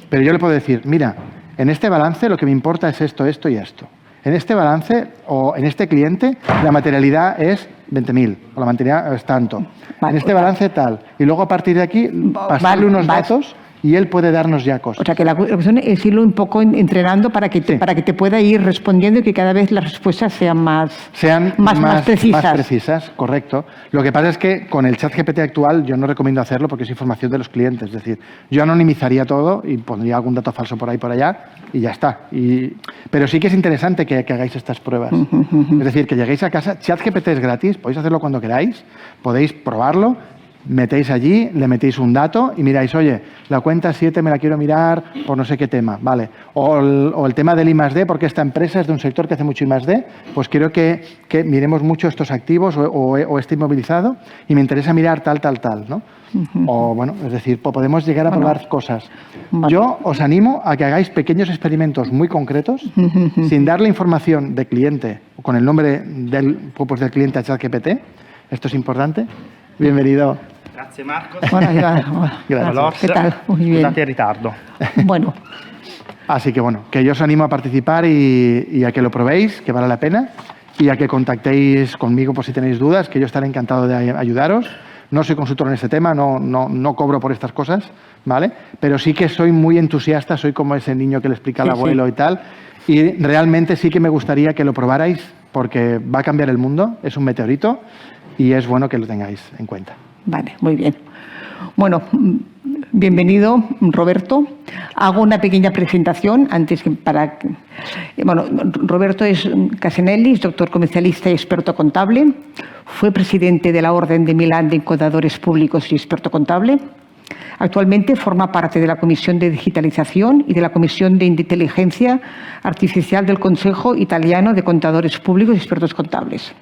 Pero yo le puedo decir, mira, en este balance lo que me importa es esto, esto y esto. En este balance o en este cliente la materialidad es 20.000 o la materialidad es tanto. Vale. En este balance tal. Y luego a partir de aquí pasarle unos datos y él puede darnos ya cosas. O sea, que la cuestión es irlo un poco entrenando para que te pueda ir respondiendo y que cada vez las respuestas sean más precisas. Más precisas, correcto. Lo que pasa es que con el ChatGPT actual yo no recomiendo hacerlo porque es información de los clientes. Es decir, yo anonimizaría todo y pondría algún dato falso por ahí por allá y ya está. Pero sí que es interesante que hagáis estas pruebas. Es decir, que lleguéis a casa. ChatGPT es gratis, podéis hacerlo cuando queráis, podéis probarlo. Metéis allí, le metéis un dato y miráis, oye, la cuenta 7 me la quiero mirar por no sé qué tema, ¿vale? O el tema del I+D, porque esta empresa es de un sector que hace mucho I+D, pues quiero que miremos mucho estos activos o este inmovilizado y me interesa mirar tal, ¿no? O bueno, es decir, podemos llegar a probar cosas. Yo os animo a que hagáis pequeños experimentos muy concretos, sin darle información de cliente o con el nombre del cliente a ChatGPT. Esto es importante. Bienvenido. Grazie Marcos. Gracias. ¿Qué tal? Muy bien. Scusate il ritardo. Bueno. Así que bueno, que yo os animo a participar y a que lo probéis, que vale la pena, y a que contactéis conmigo por si tenéis dudas, que yo estaré encantado de ayudaros. No soy consultor en este tema, no cobro por estas cosas, ¿vale? Pero sí que soy muy entusiasta, soy como ese niño que le explica al abuelo y tal, y realmente sí que me gustaría que lo probarais porque va a cambiar el mundo, es un meteorito, y es bueno que lo tengáis en cuenta. Vale, muy bien. Bueno, bienvenido, Roberto. Hago una pequeña presentación antes que para... Bueno, Roberto es Casanelli, es doctor comercialista y experto contable. Fue presidente de la Orden de Milán de Contadores Públicos y experto contable. Actualmente forma parte de la Comisión de Digitalización y de la Comisión de Inteligencia Artificial del Consejo Italiano de Contadores Públicos y Expertos Contables.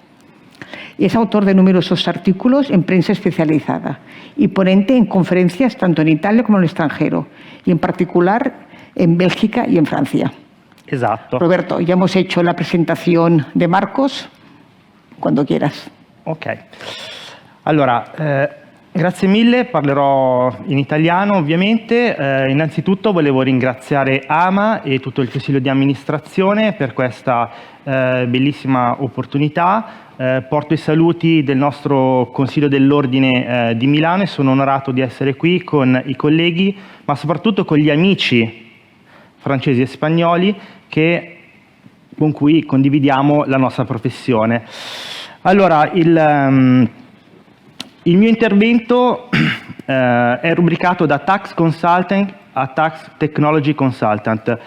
Es autor de numerosos artículos en prensa especializada y ponente en conferencias tanto en Italia como en el extranjero, y en particular en Bélgica y en Francia. Esatto. Roberto, ya hemos hecho la presentación de Marcos, cuando quieras. Ok. Allora, grazie mille, parlerò in italiano ovviamente. Innanzitutto volevo ringraziare AMA e tutto il Consiglio di amministrazione per questa bellissima opportunità. Porto i saluti del nostro Consiglio dell'Ordine di Milano e sono onorato di essere qui con i colleghi, ma soprattutto con gli amici francesi e spagnoli con cui condividiamo la nostra professione. Allora, il mio intervento è rubricato da Tax Consultant a Tax Technology Consultant.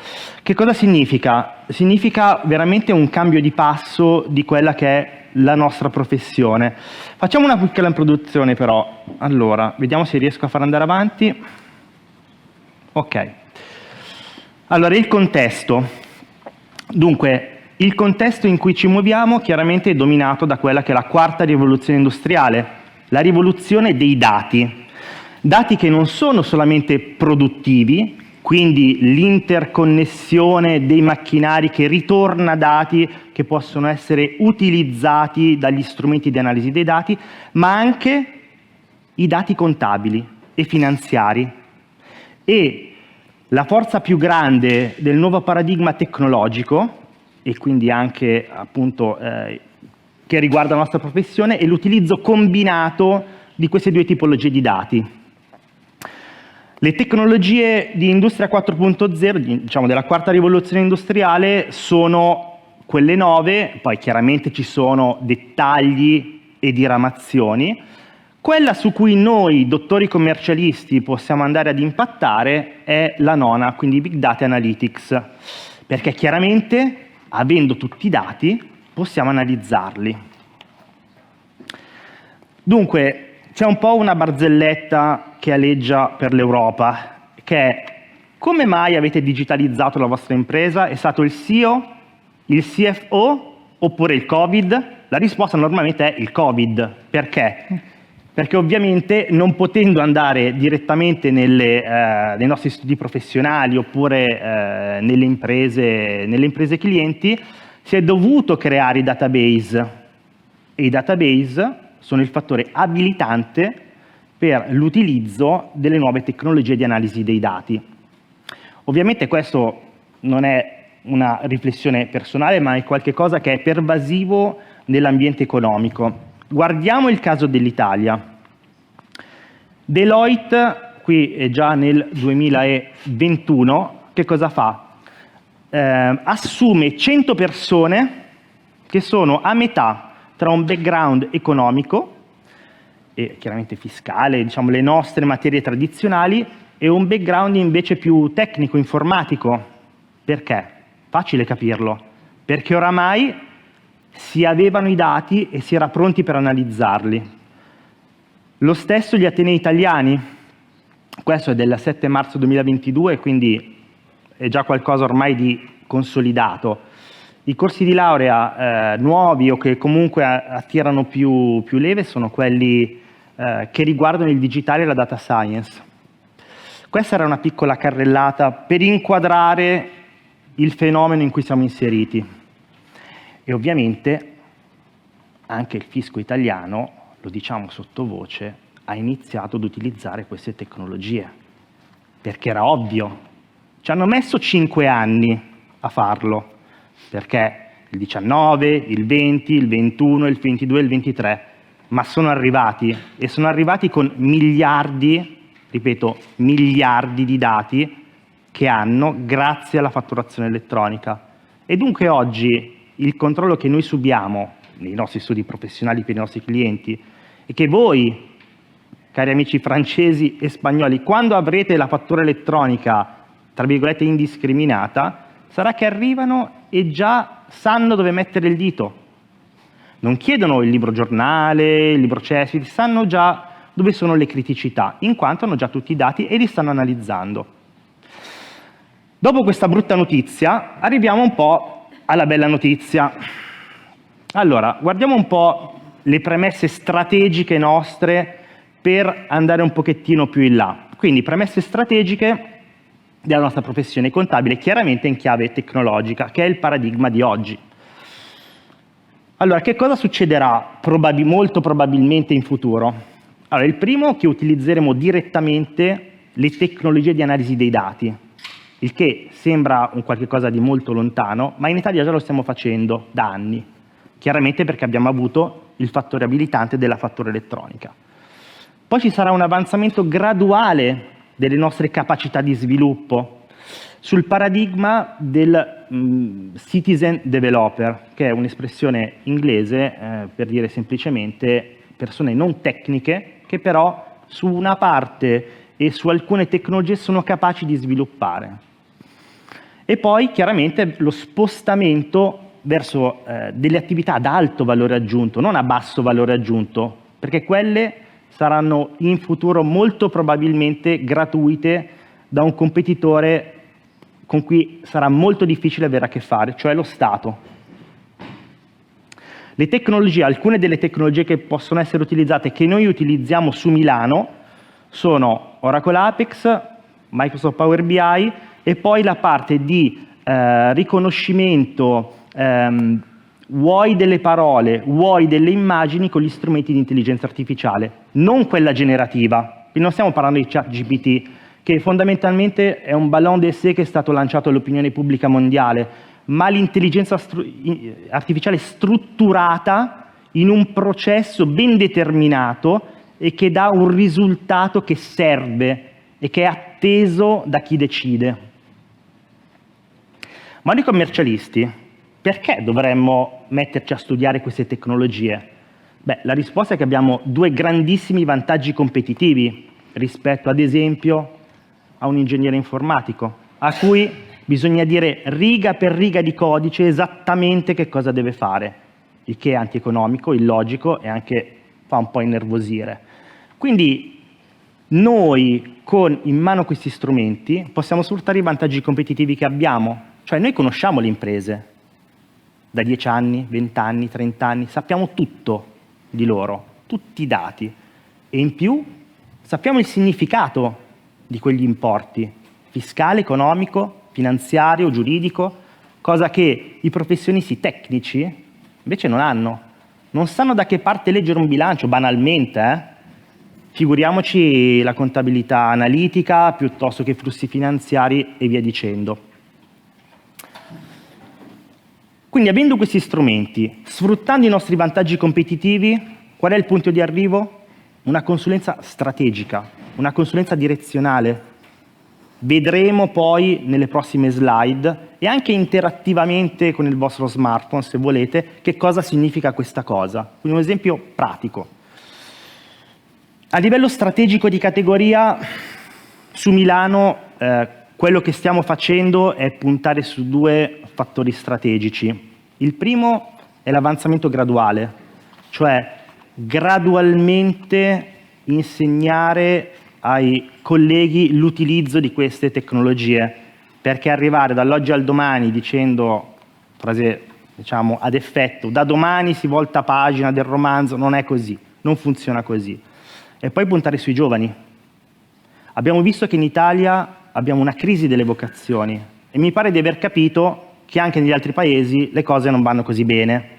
Che cosa significa? Significa veramente un cambio di passo di quella che è la nostra professione. Facciamo una piccola introduzione però. Allora, vediamo se riesco a far andare avanti. Ok. Allora, il contesto. Dunque, il contesto in cui ci muoviamo chiaramente è dominato da quella che è la quarta rivoluzione industriale, la rivoluzione dei dati. Dati che non sono solamente produttivi, quindi l'interconnessione dei macchinari che ritorna dati che possono essere utilizzati dagli strumenti di analisi dei dati, ma anche i dati contabili e finanziari. E la forza più grande del nuovo paradigma tecnologico, e quindi anche appunto che riguarda la nostra professione, è l'utilizzo combinato di queste due tipologie di dati. Le tecnologie di Industria 4.0, diciamo della quarta rivoluzione industriale, sono quelle 9, poi chiaramente ci sono dettagli e diramazioni. Quella su cui noi, dottori commercialisti, possiamo andare ad impattare è la nona, quindi Big Data Analytics, perché chiaramente, avendo tutti i dati, possiamo analizzarli. Dunque, c'è un po' una barzelletta che aleggia per l'Europa, che è: come mai avete digitalizzato la vostra impresa? È stato il CEO, il CFO oppure il Covid? La risposta normalmente è il Covid. Perché? perché ovviamente non potendo andare direttamente nei nostri studi professionali oppure nelle imprese clienti, si è dovuto creare i database, e i database sono il fattore abilitante per l'utilizzo delle nuove tecnologie di analisi dei dati. Ovviamente questo non è una riflessione personale, ma è qualcosa che è pervasivo nell'ambiente economico. Guardiamo il caso dell'Italia. Deloitte, qui è già nel 2021, che cosa fa? Assume 100 persone che sono a metà tra un background economico e chiaramente fiscale, diciamo le nostre materie tradizionali, e un background invece più tecnico, informatico. Perché? Facile capirlo. Perché oramai si avevano i dati e si era pronti per analizzarli. Lo stesso gli atenei italiani. Questo è del 7 marzo 2022, quindi è già qualcosa ormai di consolidato. I corsi di laurea nuovi o che comunque attirano più leve sono quelli che riguardano il digitale e la data science. Questa era una piccola carrellata per inquadrare il fenomeno in cui siamo inseriti. E ovviamente anche il fisco italiano, lo diciamo sottovoce, ha iniziato ad utilizzare queste tecnologie, perché era ovvio. Ci hanno messo 5 anni a farlo, perché il 19, il 20, il 21, il 22 e il 23, ma sono arrivati, e sono arrivati con miliardi, ripeto, miliardi di dati che hanno grazie alla fatturazione elettronica. E dunque oggi il controllo che noi subiamo nei nostri studi professionali per i nostri clienti è che voi, cari amici francesi e spagnoli, quando avrete la fattura elettronica, tra virgolette, indiscriminata, sarà che arrivano e già sanno dove mettere il dito. Non chiedono il libro giornale, il libro CESI, sanno già dove sono le criticità, in quanto hanno già tutti i dati e li stanno analizzando. Dopo questa brutta notizia, arriviamo un po' alla bella notizia. Allora, guardiamo un po' le premesse strategiche nostre per andare un pochettino più in là. Quindi, premesse strategiche della nostra professione contabile, chiaramente in chiave tecnologica, che è il paradigma di oggi. Allora, che cosa succederà molto probabilmente in futuro? Allora, il primo, che utilizzeremo direttamente le tecnologie di analisi dei dati, il che sembra un qualche cosa di molto lontano, ma in Italia già lo stiamo facendo da anni, chiaramente perché abbiamo avuto il fattore abilitante della fattura elettronica. Poi ci sarà un avanzamento graduale delle nostre capacità di sviluppo sul paradigma del citizen developer, che è un'espressione inglese per dire semplicemente persone non tecniche che però su una parte e su alcune tecnologie sono capaci di sviluppare. E poi chiaramente lo spostamento verso delle attività ad alto valore aggiunto, non a basso valore aggiunto, perché quelle saranno in futuro molto probabilmente gratuite da un competitore con cui sarà molto difficile avere a che fare, cioè lo Stato. Le tecnologie, alcune delle tecnologie che possono essere utilizzate, che noi utilizziamo su Milano, sono Oracle Apex, Microsoft Power BI e poi la parte di riconoscimento vuoi delle parole, vuoi delle immagini con gli strumenti di intelligenza artificiale, non quella generativa. Quindi non stiamo parlando di ChatGPT, che fondamentalmente è un ballon d'essai che è stato lanciato all'opinione pubblica mondiale, ma l'intelligenza artificiale strutturata in un processo ben determinato e che dà un risultato che serve e che è atteso da chi decide. Ma noi commercialisti, perché dovremmo metterci a studiare queste tecnologie? Beh, la risposta è che abbiamo due grandissimi vantaggi competitivi rispetto, ad esempio, a un ingegnere informatico, a cui bisogna dire riga per riga di codice esattamente che cosa deve fare, il che è antieconomico, illogico e anche fa un po' innervosire. Quindi noi, con in mano questi strumenti, possiamo sfruttare i vantaggi competitivi che abbiamo. Cioè noi conosciamo le imprese da 10 anni, 20 anni, 30 anni, sappiamo tutto di loro, tutti i dati. e in più sappiamo il significato di quegli importi, fiscale, economico, finanziario, giuridico, cosa che i professionisti tecnici invece non hanno. Non sanno da che parte leggere un bilancio, banalmente, Figuriamoci la contabilità analitica piuttosto che flussi finanziari e via dicendo. Quindi, avendo questi strumenti, sfruttando i nostri vantaggi competitivi, qual è il punto di arrivo? Una consulenza strategica, una consulenza direzionale. Vedremo poi nelle prossime slide e anche interattivamente con il vostro smartphone, se volete, che cosa significa questa cosa. Quindi un esempio pratico. A livello strategico di categoria, su Milano quello che stiamo facendo è puntare su 2 fattori strategici. Il primo è l'avanzamento graduale, cioè gradualmente insegnare ai colleghi l'utilizzo di queste tecnologie, perché arrivare dall'oggi al domani dicendo, frase diciamo ad effetto, da domani si volta pagina del romanzo, non è così, non funziona così. E poi puntare sui giovani. Abbiamo visto che in Italia abbiamo una crisi delle vocazioni e mi pare di aver capito che anche negli altri paesi le cose non vanno così bene.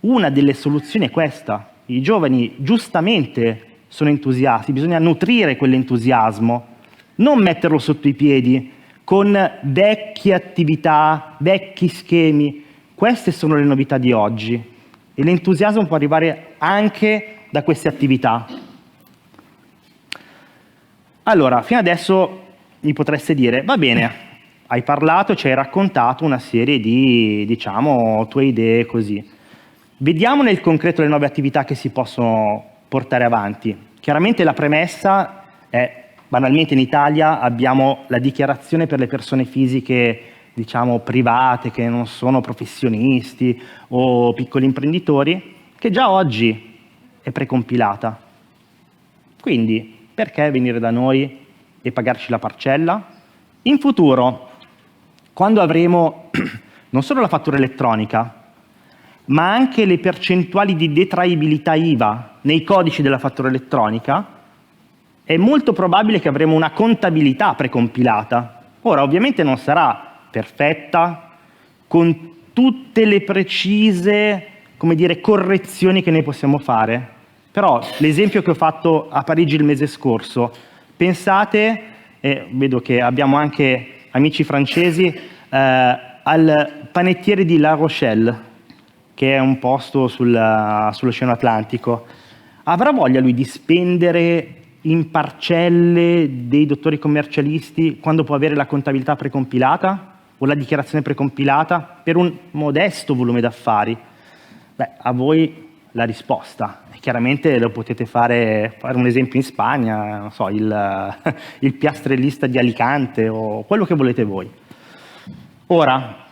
Una delle soluzioni è questa. I giovani giustamente sono entusiasti, bisogna nutrire quell'entusiasmo, non metterlo sotto i piedi con vecchie attività, vecchi schemi. Queste sono le novità di oggi e l'entusiasmo può arrivare anche da queste attività. Allora, fino adesso mi potreste dire, va bene, hai parlato, ci hai raccontato una serie di, diciamo, tue idee così. Vediamo nel concreto le nuove attività che si possono portare avanti. Chiaramente la premessa è, banalmente in Italia abbiamo la dichiarazione per le persone fisiche, diciamo, private, che non sono professionisti o piccoli imprenditori, che già oggi è precompilata. Quindi, perché venire da noi e pagarci la parcella? In futuro, quando avremo non solo la fattura elettronica, ma anche le percentuali di detraibilità IVA nei codici della fattura elettronica, è molto probabile che avremo una contabilità precompilata. Ora, ovviamente non sarà perfetta, con tutte le precise, come dire, correzioni che noi possiamo fare. Però l'esempio che ho fatto a Parigi il mese scorso, pensate, e vedo che abbiamo anche amici francesi, al panettiere di La Rochelle, che è un posto sull'Oceano Atlantico. Avrà voglia lui di spendere in parcelle dei dottori commercialisti quando può avere la contabilità precompilata o la dichiarazione precompilata per un modesto volume d'affari? Beh, a voi la risposta. Chiaramente lo potete fare un esempio in Spagna, non so, il piastrellista di Alicante o quello che volete voi. Ora,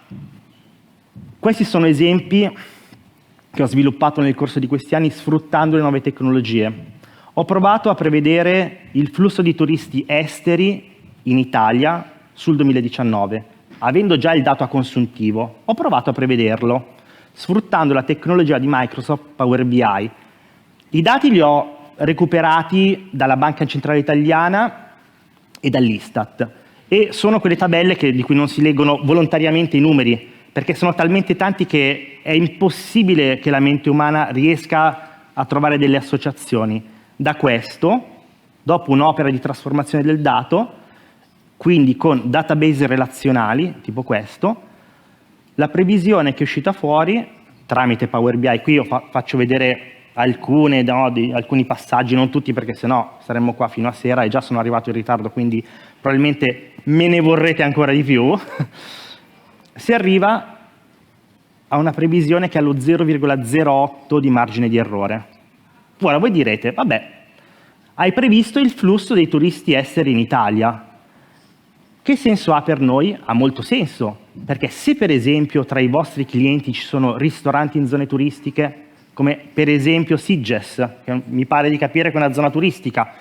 questi sono esempi che ho sviluppato nel corso di questi anni sfruttando le nuove tecnologie. Ho provato a prevedere il flusso di turisti esteri in Italia sul 2019. Avendo già il dato a consuntivo, ho provato a prevederlo sfruttando la tecnologia di Microsoft Power BI. I dati li ho recuperati dalla Banca Centrale Italiana e dall'Istat e sono quelle tabelle di cui non si leggono volontariamente i numeri, perché sono talmente tanti che è impossibile che la mente umana riesca a trovare delle associazioni. Da questo, dopo un'opera di trasformazione del dato, quindi con database relazionali, tipo questo, la previsione che è uscita fuori tramite Power BI, qui io faccio vedere alcuni passaggi, non tutti perché sennò saremmo qua fino a sera e già sono arrivato in ritardo, quindi probabilmente me ne vorrete ancora di più. Si arriva a una previsione che ha lo 0,08 di margine di errore. Ora voi direte, vabbè, hai previsto il flusso dei turisti esteri in Italia. Che senso ha per noi? Ha molto senso, perché se per esempio tra i vostri clienti ci sono ristoranti in zone turistiche, come per esempio Sitges, che mi pare di capire che è una zona turistica,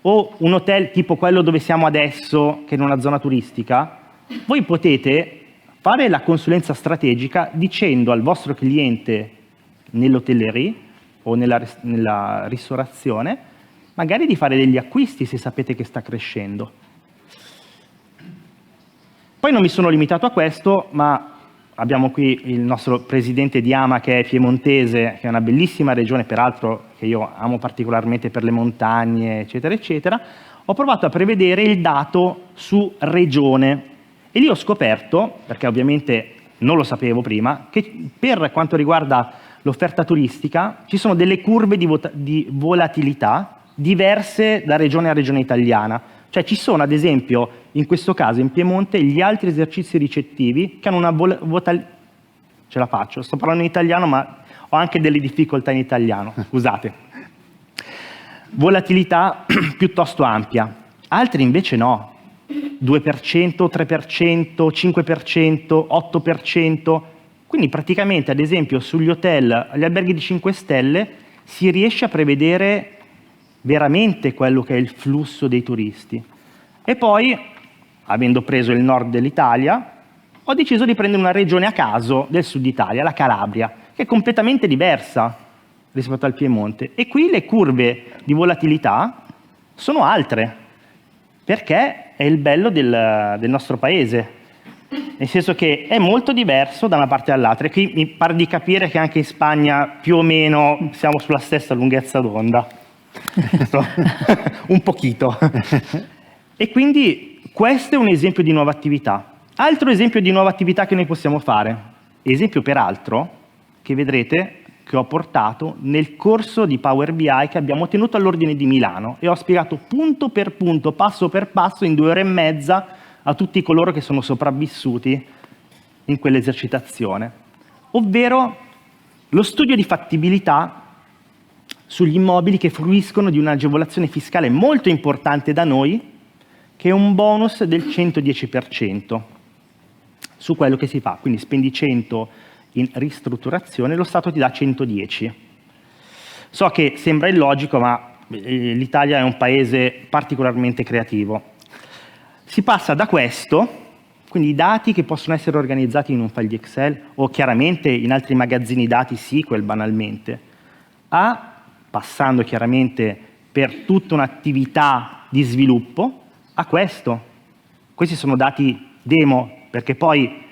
o un hotel tipo quello dove siamo adesso, che è in una zona turistica, voi potete fare la consulenza strategica dicendo al vostro cliente nell'hotellerie o nella ristorazione magari di fare degli acquisti se sapete che sta crescendo. Poi non mi sono limitato a questo, ma abbiamo qui il nostro presidente di AMA che è piemontese, che è una bellissima regione, peraltro che io amo particolarmente per le montagne, eccetera, eccetera. Ho provato a prevedere il dato su regione e lì ho scoperto, perché ovviamente non lo sapevo prima, che per quanto riguarda l'offerta turistica ci sono delle curve di volatilità diverse da regione a regione italiana. Cioè ci sono, ad esempio, in questo caso in Piemonte, gli altri esercizi ricettivi che hanno una ce la faccio, sto parlando in italiano ma ho anche delle difficoltà in italiano, scusate. Volatilità piuttosto ampia, altri invece no, 2%, 3%, 5%, 8%, quindi praticamente ad esempio sugli hotel, agli alberghi di 5 stelle si riesce a prevedere veramente quello che è il flusso dei turisti. E poi, avendo preso il nord dell'Italia, ho deciso di prendere una regione a caso del sud Italia, la Calabria, che è completamente diversa rispetto al Piemonte. E qui le curve di volatilità sono altre, perché è il bello del nostro paese, nel senso che è molto diverso da una parte all'altra. E qui mi pare di capire che anche in Spagna più o meno siamo sulla stessa lunghezza d'onda. Un pochino. E quindi questo è un esempio di nuova attività. Altro esempio di nuova attività che noi possiamo fare, esempio peraltro che vedrete che ho portato nel corso di Power BI che abbiamo tenuto all'Ordine di Milano e ho spiegato punto per punto, passo per passo in 2 ore e mezza a tutti coloro che sono sopravvissuti in quell'esercitazione, ovvero lo studio di fattibilità sugli immobili che fruiscono di un'agevolazione fiscale molto importante da noi, che è un bonus del 110% su quello che si fa. Quindi spendi 100 in ristrutturazione, lo Stato ti dà 110. So che sembra illogico, ma l'Italia è un paese particolarmente creativo. Si passa da questo, quindi i dati che possono essere organizzati in un file di Excel o chiaramente in altri magazzini dati SQL banalmente, a passando chiaramente per tutta un'attività di sviluppo, a questo. Questi sono dati demo, perché poi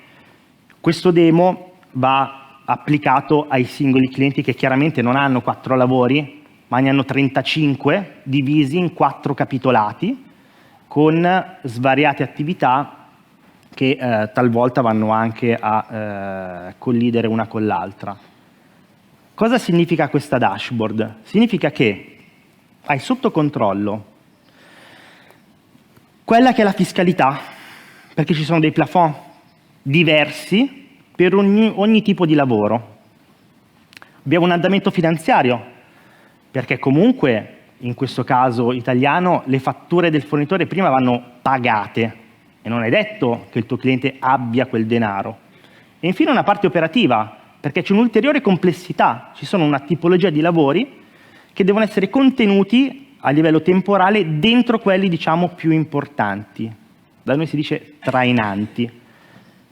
questo demo va applicato ai singoli clienti che chiaramente non hanno 4 lavori, ma ne hanno 35 divisi in 4 capitolati, con svariate attività che talvolta vanno anche a collidere una con l'altra. Cosa significa questa dashboard? Significa che hai sotto controllo quella che è la fiscalità, perché ci sono dei plafond diversi per ogni tipo di lavoro. Abbiamo un andamento finanziario, perché comunque, in questo caso italiano, le fatture del fornitore prima vanno pagate e non è detto che il tuo cliente abbia quel denaro. E infine una parte operativa, perché c'è un'ulteriore complessità, ci sono una tipologia di lavori che devono essere contenuti a livello temporale dentro quelli, diciamo, più importanti. Da noi si dice trainanti.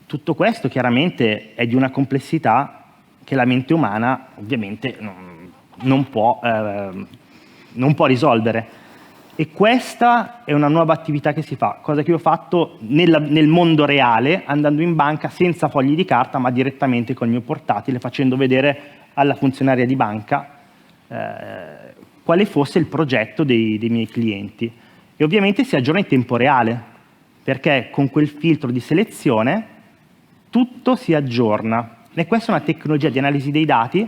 Tutto questo chiaramente è di una complessità che la mente umana ovviamente non può risolvere. E questa è una nuova attività che si fa, cosa che io ho fatto nel mondo reale, andando in banca senza fogli di carta, ma direttamente col mio portatile, facendo vedere alla funzionaria di banca quale fosse il progetto dei miei clienti. E ovviamente si aggiorna in tempo reale, perché con quel filtro di selezione tutto si aggiorna. E questa è una tecnologia di analisi dei dati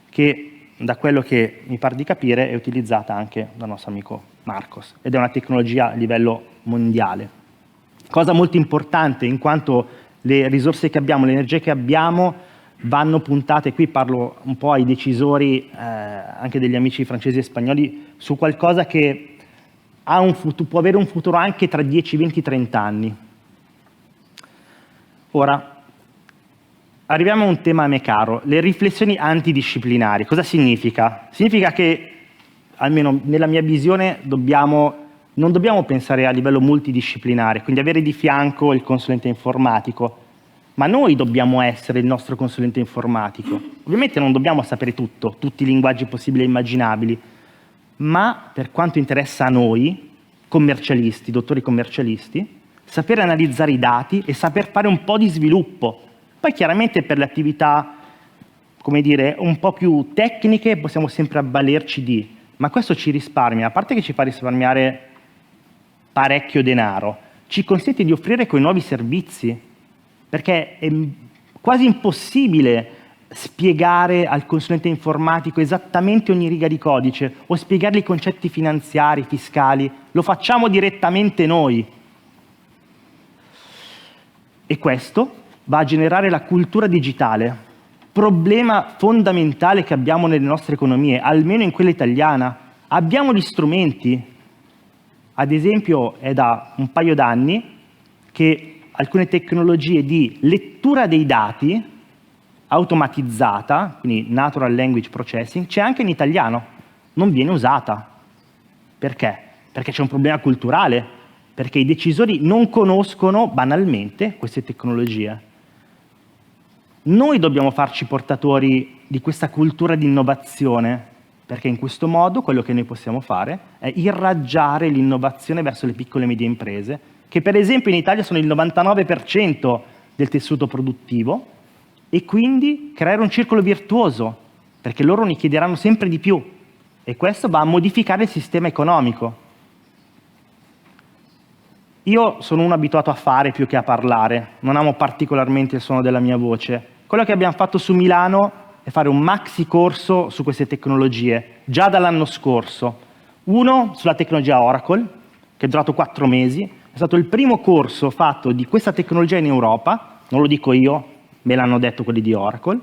che, da quello che mi pare di capire, è utilizzata anche dal nostro amico Marcos, ed è una tecnologia a livello mondiale. Cosa molto importante, in quanto le risorse che abbiamo, le energie che abbiamo, vanno puntate, qui parlo un po' ai decisori, anche degli amici francesi e spagnoli, su qualcosa che ha può avere un futuro anche tra 10, 20, 30 anni. Ora, arriviamo a un tema a me caro, le riflessioni antidisciplinari. Cosa significa? Significa che, almeno nella mia visione, non dobbiamo pensare a livello multidisciplinare, quindi avere di fianco il consulente informatico, ma noi dobbiamo essere il nostro consulente informatico. Ovviamente non dobbiamo sapere tutto, tutti i linguaggi possibili e immaginabili, ma per quanto interessa a noi, commercialisti, dottori commercialisti, sapere analizzare i dati e saper fare un po' di sviluppo. Poi chiaramente per le attività, come dire, un po' più tecniche possiamo sempre avvalerci di, ma questo ci risparmia, a parte che ci fa risparmiare parecchio denaro, ci consente di offrire quei nuovi servizi, perché è quasi impossibile spiegare al consulente informatico esattamente ogni riga di codice o spiegargli i concetti finanziari, fiscali, lo facciamo direttamente noi. E questo va a generare la cultura digitale, problema fondamentale che abbiamo nelle nostre economie, almeno in quella italiana. Abbiamo gli strumenti, ad esempio è da un paio d'anni che alcune tecnologie di lettura dei dati automatizzata, quindi Natural Language Processing, c'è anche in italiano, non viene usata. Perché? Perché c'è un problema culturale, perché i decisori non conoscono banalmente queste tecnologie. Noi dobbiamo farci portatori di questa cultura di innovazione, perché in questo modo quello che noi possiamo fare è irraggiare l'innovazione verso le piccole e medie imprese, che per esempio in Italia sono il 99% del tessuto produttivo, e quindi creare un circolo virtuoso, perché loro ne chiederanno sempre di più, e questo va a modificare il sistema economico. Io sono uno abituato a fare più che a parlare, non amo particolarmente il suono della mia voce. Quello che abbiamo fatto su Milano è fare un maxi corso su queste tecnologie, già dall'anno scorso. Uno sulla tecnologia Oracle, che è durato 4 mesi, è stato il primo corso fatto di questa tecnologia in Europa, non lo dico io, me l'hanno detto quelli di Oracle,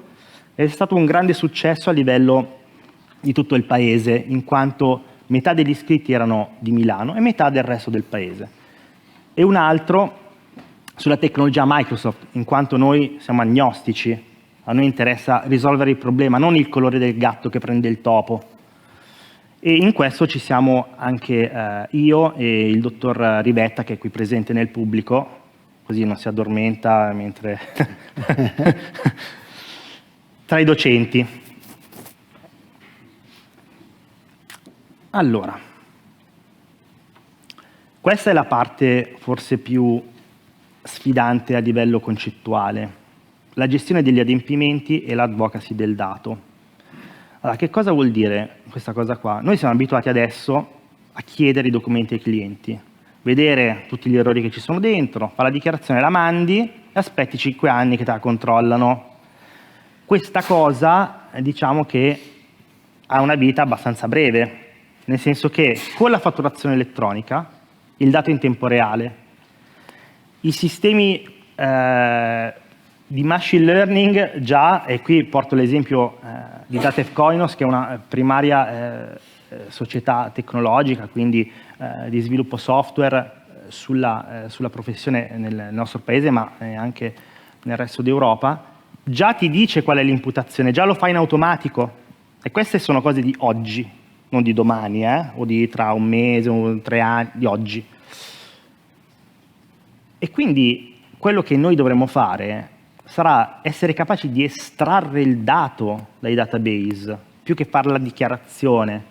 è stato un grande successo a livello di tutto il paese, in quanto metà degli iscritti erano di Milano e metà del resto del paese. E un altro sulla tecnologia Microsoft, in quanto noi siamo agnostici, a noi interessa risolvere il problema, non il colore del gatto che prende il topo. E in questo ci siamo anche io e il dottor Ribetta, che è qui presente nel pubblico, così non si addormenta mentre tra i docenti. Allora, questa è la parte forse più sfidante a livello concettuale, la gestione degli adempimenti e l'advocacy del dato. Allora, che cosa vuol dire questa cosa qua? Noi siamo abituati adesso a chiedere i documenti ai clienti, vedere tutti gli errori che ci sono dentro, fa la dichiarazione, la mandi e aspetti 5 anni che te la controllano. Questa cosa, diciamo che ha una vita abbastanza breve, nel senso che con la fatturazione elettronica, il dato è in tempo reale, i sistemi di machine learning già, e qui porto l'esempio di Datev Koinos, che è una primaria società tecnologica, quindi di sviluppo software sulla professione nel nostro paese, ma anche nel resto d'Europa, già ti dice qual è l'imputazione, già lo fa in automatico. E queste sono cose di oggi, non di domani, o di tra un mese o 3 anni, di oggi. E quindi quello che noi dovremmo fare sarà essere capaci di estrarre il dato dai database, più che fare la dichiarazione,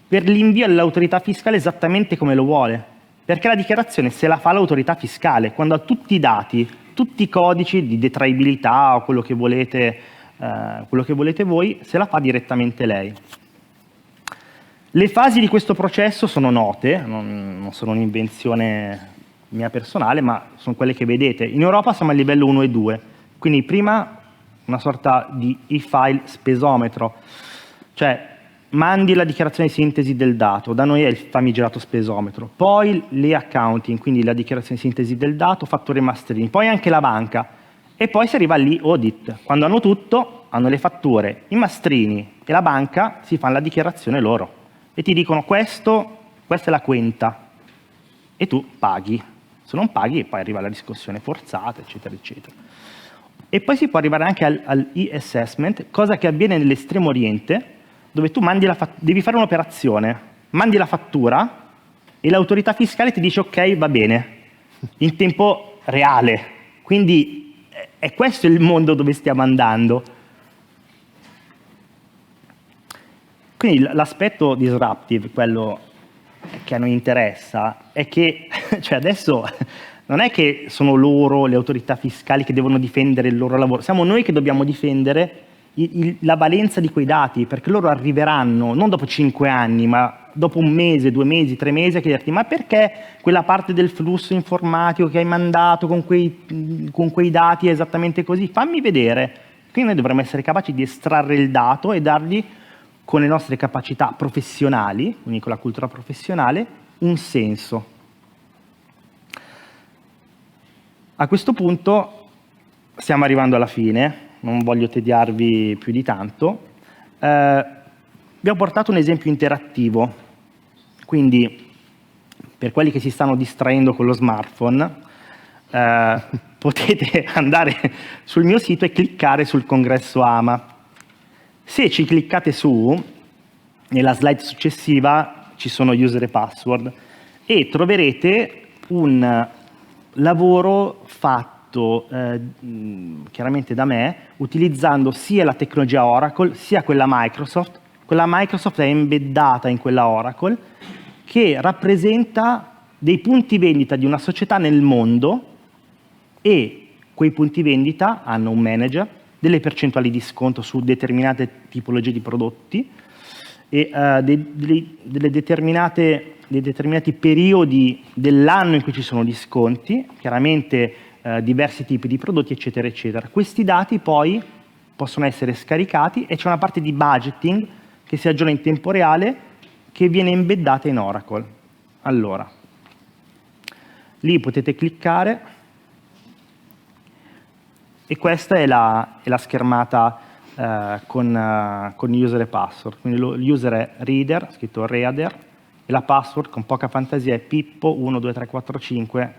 per l'invio all'autorità fiscale esattamente come lo vuole. Perché la dichiarazione se la fa l'autorità fiscale, quando ha tutti i dati, tutti i codici di detraibilità o quello che volete voi, se la fa direttamente lei. Le fasi di questo processo sono note, non sono un'invenzione mia personale, ma sono quelle che vedete. In Europa siamo a livello 1 e 2, quindi prima una sorta di e-file spesometro, cioè mandi la dichiarazione di sintesi del dato, da noi è il famigerato spesometro, poi le accounting, quindi la dichiarazione di sintesi del dato, fatture e mastrini, poi anche la banca, e poi si arriva all'audit. Quando hanno tutto, hanno le fatture, i mastrini e la banca, si fanno la dichiarazione loro e ti dicono questa è la quenta e tu paghi. Se non paghi poi arriva la riscossione forzata, eccetera, eccetera. E poi si può arrivare anche all'e-assessment, cosa che avviene nell'estremo oriente, dove tu devi fare un'operazione, mandi la fattura e l'autorità fiscale ti dice ok, va bene, in tempo reale. Quindi è questo il mondo dove stiamo andando. Quindi l'aspetto disruptive, quello che a noi interessa, è che cioè adesso non è che sono loro, le autorità fiscali, che devono difendere il loro lavoro, siamo noi che dobbiamo difendere la valenza di quei dati, perché loro arriveranno non dopo 5 anni, ma dopo 1 mese, 2 mesi, 3 mesi a chiederti: ma perché quella parte del flusso informatico che hai mandato con quei dati è esattamente così? Fammi vedere. Quindi noi dovremmo essere capaci di estrarre il dato e dargli, con le nostre capacità professionali, quindi con la cultura professionale, un senso. A questo punto stiamo arrivando alla fine, non voglio tediarvi più di tanto. Vi ho portato un esempio interattivo, quindi per quelli che si stanno distraendo con lo smartphone, potete andare sul mio sito e cliccare sul congresso AMA. Se ci cliccate su, nella slide successiva ci sono user e password e troverete un lavoro fatto chiaramente da me, utilizzando sia la tecnologia Oracle sia quella Microsoft. Quella Microsoft è embeddata in quella Oracle, che rappresenta dei punti vendita di una società nel mondo, e quei punti vendita hanno un manager, delle percentuali di sconto su determinate tipologie di prodotti e dei determinati periodi dell'anno in cui ci sono gli sconti, chiaramente diversi tipi di prodotti, eccetera, eccetera. Questi dati poi possono essere scaricati e c'è una parte di budgeting che si aggiorna in tempo reale, che viene embeddata in Oracle. Allora, lì potete cliccare e questa è la schermata con user e password. Quindi l'user è reader, scritto reader, e la password con poca fantasia è Pippo 1, 2, 3, 4, 5,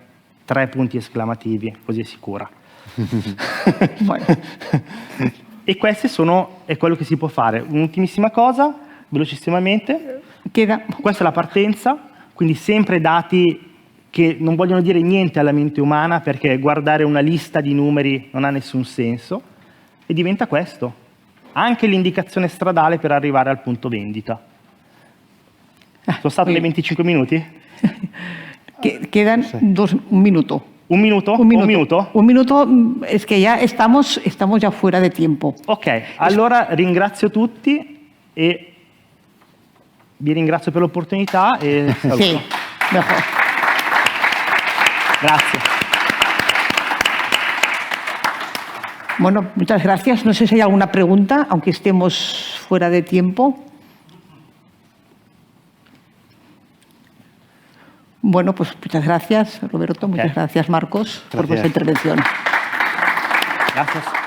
3 punti esclamativi, così è sicura. E queste è quello che si può fare. Un'ultimissima cosa, velocissimamente. Questa è la partenza, quindi sempre dati che non vogliono dire niente alla mente umana, perché guardare una lista di numeri non ha nessun senso, e diventa questo. Anche l'indicazione stradale per arrivare al punto vendita. Sono stato nei 25 minuti? Quedan un minuto. ¿Un minuto? Un minuto. Un minuto, es que ya estamos ya fuera de tiempo. Ok, allora ringrazio tutti e vi ringrazio per l'opportunità e saluto. Sí, mejor. Grazie. Bueno, muchas gracias. No sé si hay alguna pregunta, aunque estemos fuera de tiempo. Bueno, pues muchas gracias, Roberto. Muchas gracias, Marcos, por vuestra intervención. Gracias.